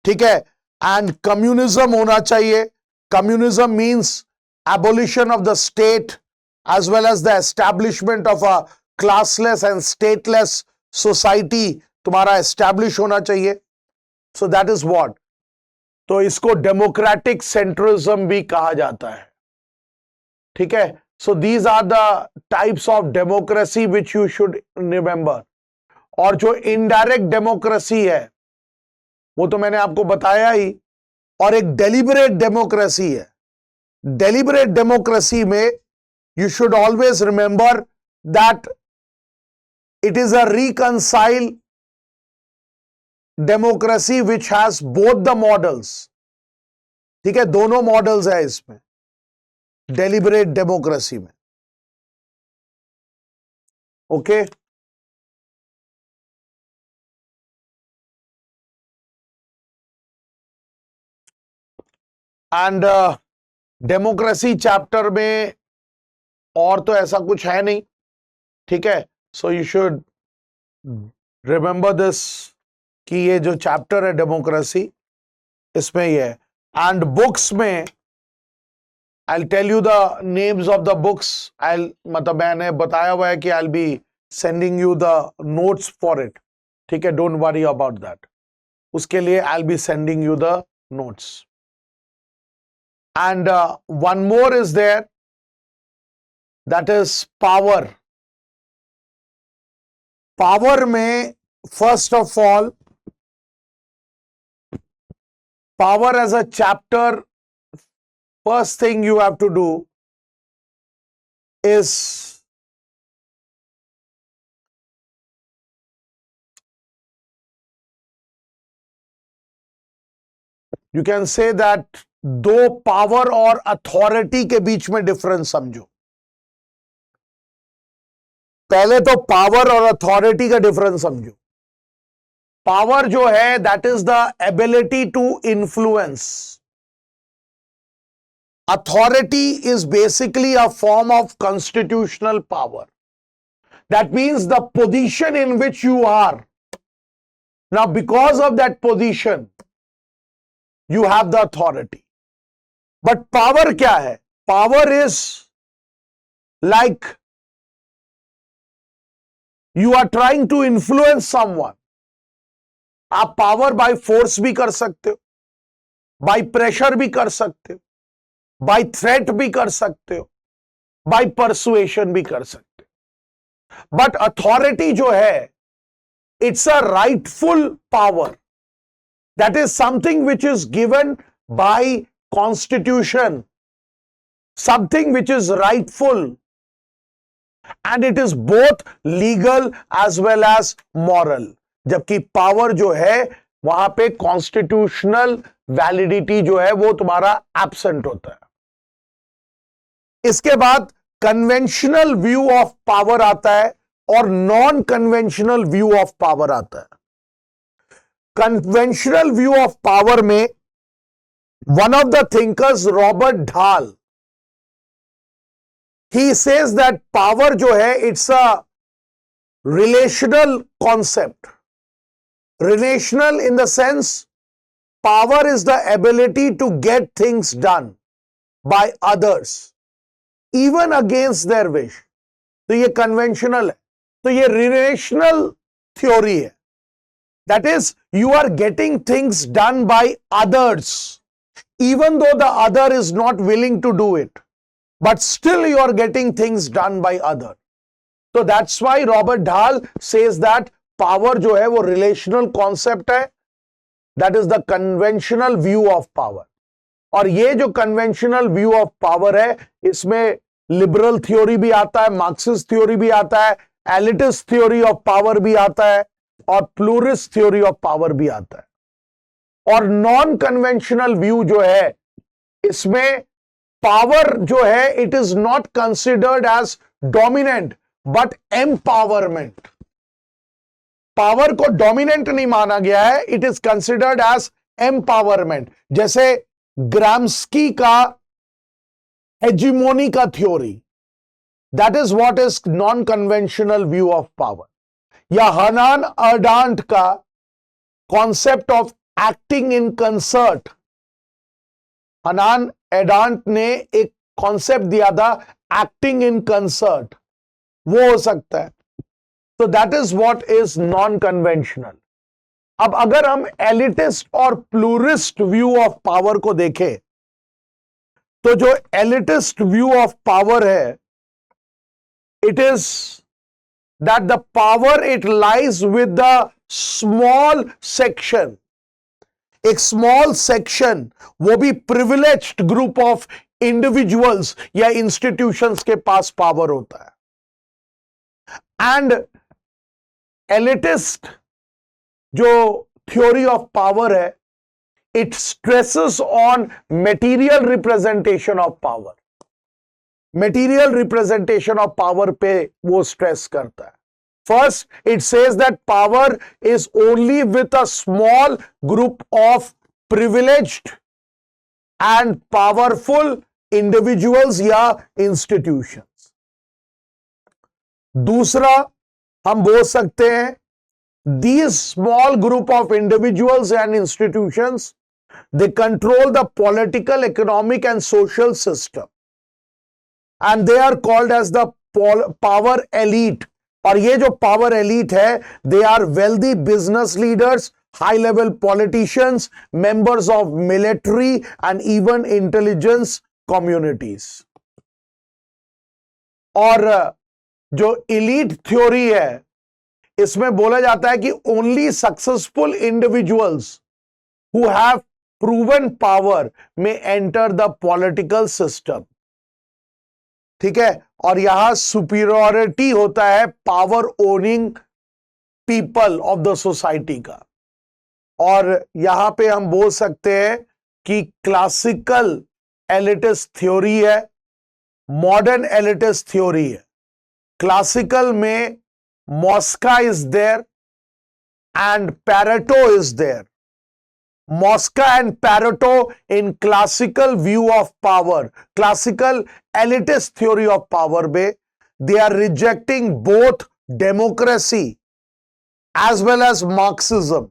ठीक है, एंड कम्युनिज्म होना चाहिए. Communism means abolition of the state as well as the establishment of a classless and stateless society तुम्हारा establish होना चाहिए. So that is what. तो इसको democratic centralism भी कहा जाता है, ठीक है. So these are the types of democracy which you should remember. और जो इनडायरेक्ट डेमोक्रेसी है वो तो मैंने आपको बताया ही. और एक डेलिबरेट डेमोक्रेसी है. डेलिबरेट डेमोक्रेसी में you should always remember that it is a reconcile democracy which has both the models, ठीक है, दोनों मॉडल्स है इसमें डेलिबरेट डेमोक्रेसी में. ओके. एंड डेमोक्रेसी चैप्टर में और तो ऐसा कुछ है नहीं, ठीक है. So you should remember this कि ये जो चैप्टर है डेमोक्रेसी इसमें ये है. एंड बुक्स में I tell you the names of the books. मतलब मैंने बताया हुआ है कि I be sending you the notes for it, ठीक है. Don't worry about that. उसके लिए I be sending you the notes. And one more is there, that is power. Power में first of all, power as a chapter first thing you have to do is you can say that दो power और authority के बीच में difference समझो. पहले तो power और authority का डिफरेंस समझो. पावर जो है that is the ability to influence. Authority is basically a form of constitutional power. That means the position in which you are. Now, because of that position, you have the authority. But power क्या है? Power is like you are trying to influence someone. आप power by force भी कर सकते हो, by pressure भी कर सकते हो, बाय थ्रेट भी कर सकते हो, बाय परसुएशन भी कर सकते हो. बट अथॉरिटी जो है it's a rightful power. That is something which is given by constitution, something which is rightful, and it is both legal as well as moral. जबकि पावर जो है वहां पे कॉन्स्टिट्यूशनल वैलिडिटी जो है वो तुम्हारा एब्सेंट होता है. इसके बाद कन्वेंशनल व्यू ऑफ पावर आता है और non conventional view of power आता है. कन्वेंशनल व्यू ऑफ पावर में one of the thinkers Robert Dahl, he says that power जो है it's a relational concept. Relational in the sense power is the ability to get things done by others even against their wish. तो ये conventional है. तो ये relational theory है. That is you are getting things done by others even दो the other is not willing to do it, but still you are getting things done by other. तो that's why Robert Dahl says that power जो है वो relational concept है. That is the conventional view of power. और ये जो conventional view of power है इसमें लिबरल थ्योरी भी आता है, मार्क्सिस्ट थ्योरी भी आता है, एलिटिस्ट थ्योरी ऑफ पावर भी आता है और प्लूरिस्ट थ्योरी ऑफ पावर भी आता है. और नॉन कन्वेंशनल व्यू जो है इसमें पावर जो है it is not considered as dominant but empowerment. Power को डोमिनेंट नहीं माना गया है, it is considered as empowerment. जैसे ग्राम्स्की का हेजिमोनी का theory, that is what is non conventional view of power. या हनान अरडांट का concept of acting in concert. Hannah Arendt ने एक कॉन्सेप्ट दिया था एक्टिंग इन कंसर्ट, वो हो सकता है. तो that is what is non conventional. अब अगर हम एलिटिस्ट और प्लूरिस्ट व्यू ऑफ पावर को देखें तो जो एलिटिस्ट व्यू ऑफ पावर है it is that the power it lies with the small section. एक स्मॉल सेक्शन, वो भी प्रिविलेज्ड ग्रुप ऑफ इंडिविजुअल्स या इंस्टीट्यूशंस के पास पावर होता है. एंड एलिटिस्ट जो थ्योरी ऑफ पावर है it stresses on material representation of power. Material representation of power पे वो स्ट्रेस करता है. First it says that power is only with a small group of privileged and powerful individuals या institutions. दूसरा हम बोल सकते हैं these small group of individuals and institutions, they control the political, economic and social system and they are called as the power elite. और ये जो power elite है they are wealthy business leaders, high level politicians, members of military and even intelligence communities. और जो elite theory है इसमें बोला जाता है कि only successful individuals who have proven power may enter the political system. ठीक है, और यहां सुपीरियरिटी होता है power owning people of the society का। और यहां पे हम बोल सकते हैं कि क्लासिकल एलिटिस्ट थ्योरी है, मॉडर्न एलिटिस्ट थ्योरी है। क्लासिकल में Mosca is there and Pareto is there. Mosca and Pareto in classical view of power, classical elitist theory of power में, they are rejecting both democracy as well as Marxism.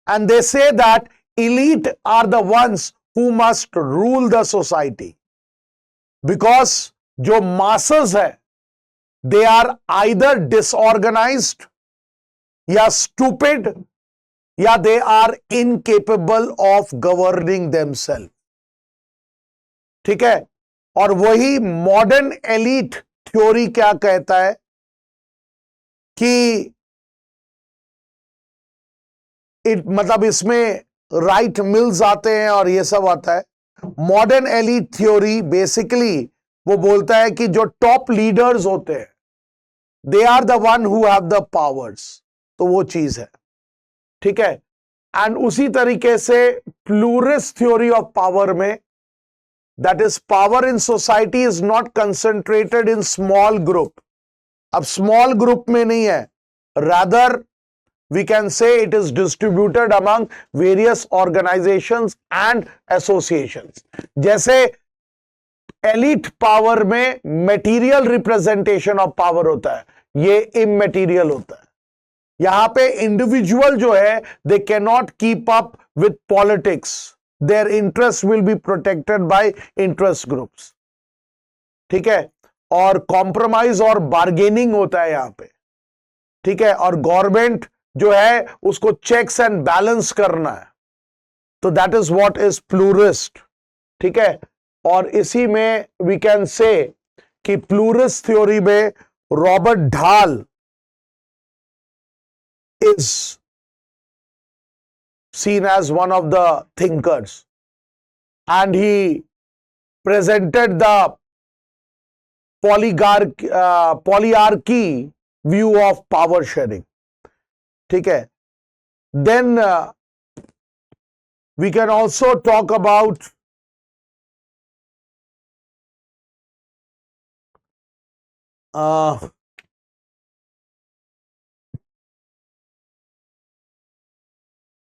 And they say that elite are the ones who must rule the society. Because जो masses है, they are either disorganized या stupid या they are incapable of governing themself. ठीक है, और वही modern elite theory क्या कहता है कि मतलब इसमें राइट मिल्स आते हैं और ये सब आता है। मॉडर्न एलीट थ्योरी बेसिकली वो बोलता है कि जो टॉप लीडर्स होते हैं they are the one who have the powers, तो वो चीज है। ठीक है, एंड उसी तरीके से प्लूरिस्ट थ्योरी ऑफ पावर में, that is power in society is not concentrated in small group. अब स्मॉल ग्रुप में नहीं है, rather we can say it is distributed among various organisations and associations. जैसे एलीट पावर में material representation of power होता है, ये immaterial होता है। यहां पे इंडिविजुअल जो है they can not keep up with politics, their interest will be protected by interest groups. ठीक है, और कॉम्प्रोमाइज और बार्गेनिंग होता है यहां पे। ठीक है, और गवर्नमेंट जो है उसको चेक्स एंड बैलेंस करना है, तो दैट इज व्हाट इज प्लूरिस्ट। ठीक है, और इसी में वी कैन से कि प्लूरिस्ट थ्योरी में रॉबर्ट ढाल is seen as one of the thinkers, and he presented the polyarchy view of power sharing. ठीक है, then we can also talk about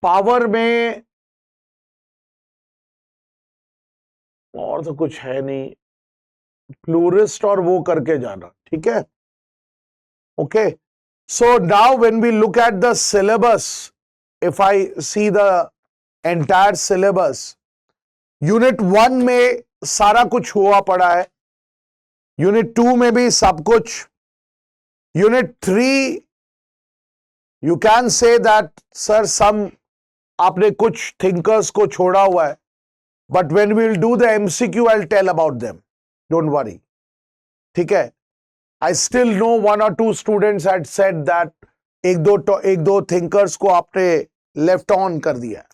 power में और तो कुछ है नहीं, प्लूरिस्ट और वो करके जाना। ठीक है, okay. So now when we look at the syllabus, if I see the entire syllabus, unit 1 में सारा कुछ हुआ पड़ा है, यूनिट 2 में भी सब कुछ, unit 3 you can say that sir some आपने कुछ थिंकर्स को छोड़ा हुआ है, but when we will do the MCQ I will tell about them, don't worry. ठीक है, I still know 1 or 2 students had said that एक दो थिंकर्स को आपने लेफ्ट ऑन कर दिया।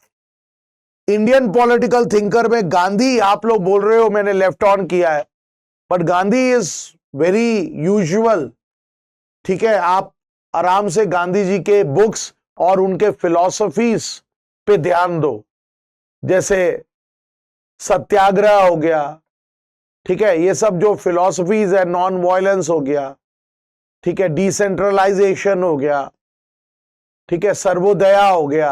इंडियन पॉलिटिकल थिंकर में गांधी आप लोग बोल रहे हो मैंने लेफ्ट ऑन किया है, but Gandhi is very usual. ठीक है, आप आराम से गांधी जी के बुक्स और उनके फिलॉसफीज पे ध्यान दो, जैसे सत्याग्रह हो गया। ठीक है, ये सब जो फिलॉसफीज है, नॉन वायलेंस हो गया, ठीक है, डिसेंट्रलाइजेशन हो गया, ठीक है, सर्वोदया हो गया,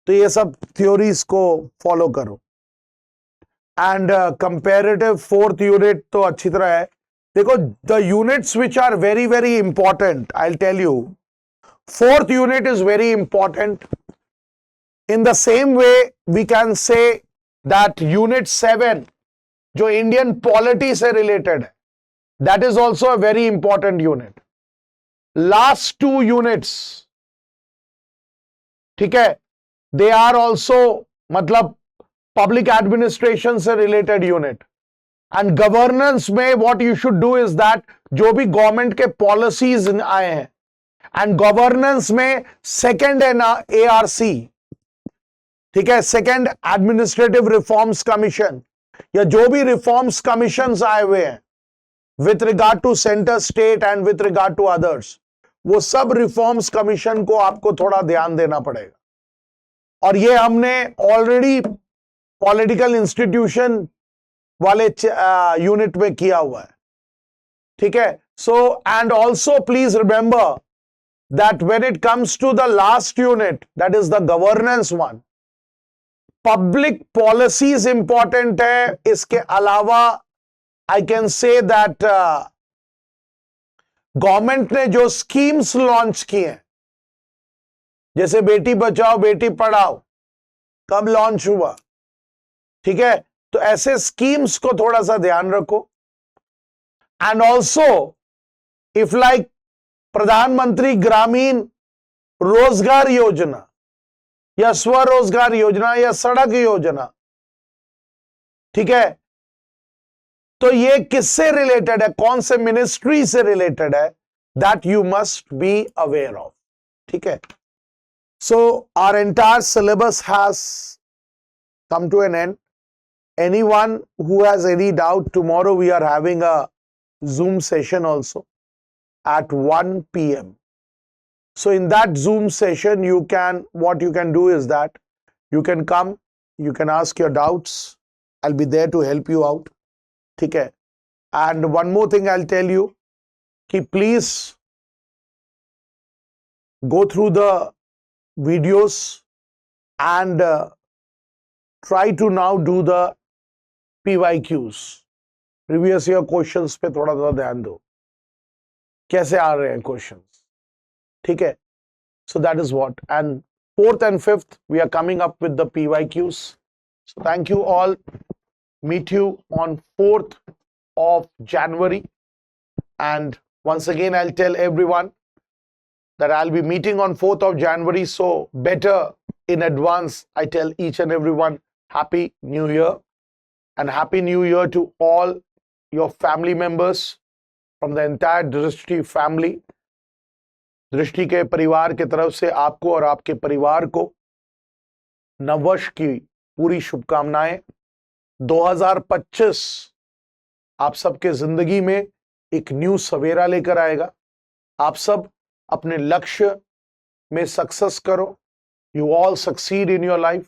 तो ये सब थ्योरीज को फॉलो करो। एंड कंपैरेटिव 4th यूनिट तो अच्छी तरह है। देखो, the units which are very very important, I will tell you. 4th unit is very important. In the same way, we can say that Unit 7, जो Indian polity से related है, that is also a very important unit. Last 2 units, ठीक है, they are also मतलब public administration से related unit. And governance में what you should do is that जो भी government के policies आए हैं, and governance में second है ना ARC, ठीक है। सेकंड, एडमिनिस्ट्रेटिव रिफॉर्म्स कमीशन, या जो भी रिफॉर्म्स कमीशंस आए हुए हैं with regard to centre state and with regard to others, वो सब रिफॉर्म्स कमीशन को आपको थोड़ा ध्यान देना पड़ेगा। और ये हमने ऑलरेडी पॉलिटिकल इंस्टीट्यूशन वाले यूनिट में किया हुआ है, ठीक है। So and also please remember that when it comes to the last unit, that is the governance one, public policies important है। इसके अलावा I can say that government ने जो स्कीम्स लॉन्च किए हैं, जैसे बेटी बचाओ बेटी पढ़ाओ, कब लॉन्च हुआ, ठीक है, तो ऐसे स्कीम्स को थोड़ा सा ध्यान रखो। एंड ऑल्सो इफ लाइक प्रधानमंत्री ग्रामीण रोजगार योजना या स्वरोजगार योजना या सड़क योजना, ठीक है, तो ये किससे रिलेटेड है, कौन से मिनिस्ट्री से रिलेटेड है, that you must be aware of, ठीक है। So our entire syllabus has come to an end. Anyone who has any doubt, tomorrow we are having a Zoom session also at 1 p.m. So in that Zoom session, what you can do is that you can come, you can ask your doubts. I'll be there to help you out. ठीक है. And one more thing I'll tell you, कि please go through the videos and try to now do the PYQs, previous year questions पे थोड़ा सा ध्यान दो, कैसे आ रहे हैं questions, ठीक है. So that is what. And 4th and 5th we are coming up with the PYQs. So thank you all. Meet you on 4th of January. And once again I'll tell everyone that I'll be meeting on 4th of January. So better in advance I tell each and everyone Happy New Year, and Happy New Year to all your family members from the entire Drishti family. दृष्टि के परिवार के तरफ से आपको और आपके परिवार को नववर्ष की पूरी शुभकामनाएं। 2025 आप सबके जिंदगी में एक न्यू सवेरा लेकर आएगा। आप सब अपने लक्ष्य में सक्सेस करो। You all succeed in your life,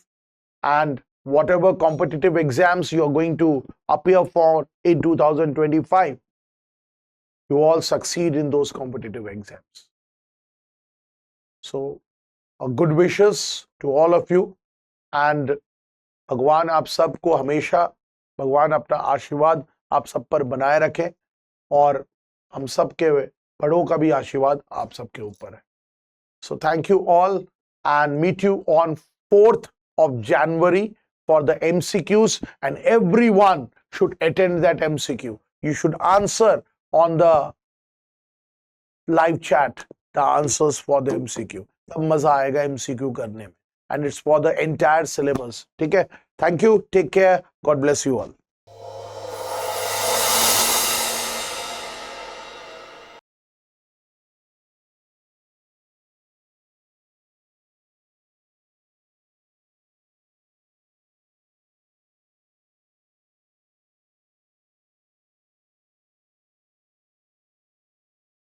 and whatever competitive exams you are going to appear for in 2025, you all succeed in those competitive exams. So, good wishes to all of you, and भगवान आप सबको हमेशा, भगवान अपना आशीर्वाद आप सब पर बनाए रखें, और हम सब के बड़ों का भी आशीर्वाद आप सबके ऊपर है. So thank you all, and meet you on 4th of January for the MCQs, and everyone should attend that MCQ. You should answer on the live chat the answers for the MCQ. तब मजा आएगा MCQ करने में, and it's for the entire syllabus. ठीक है? Thank you. Take care. God bless you all.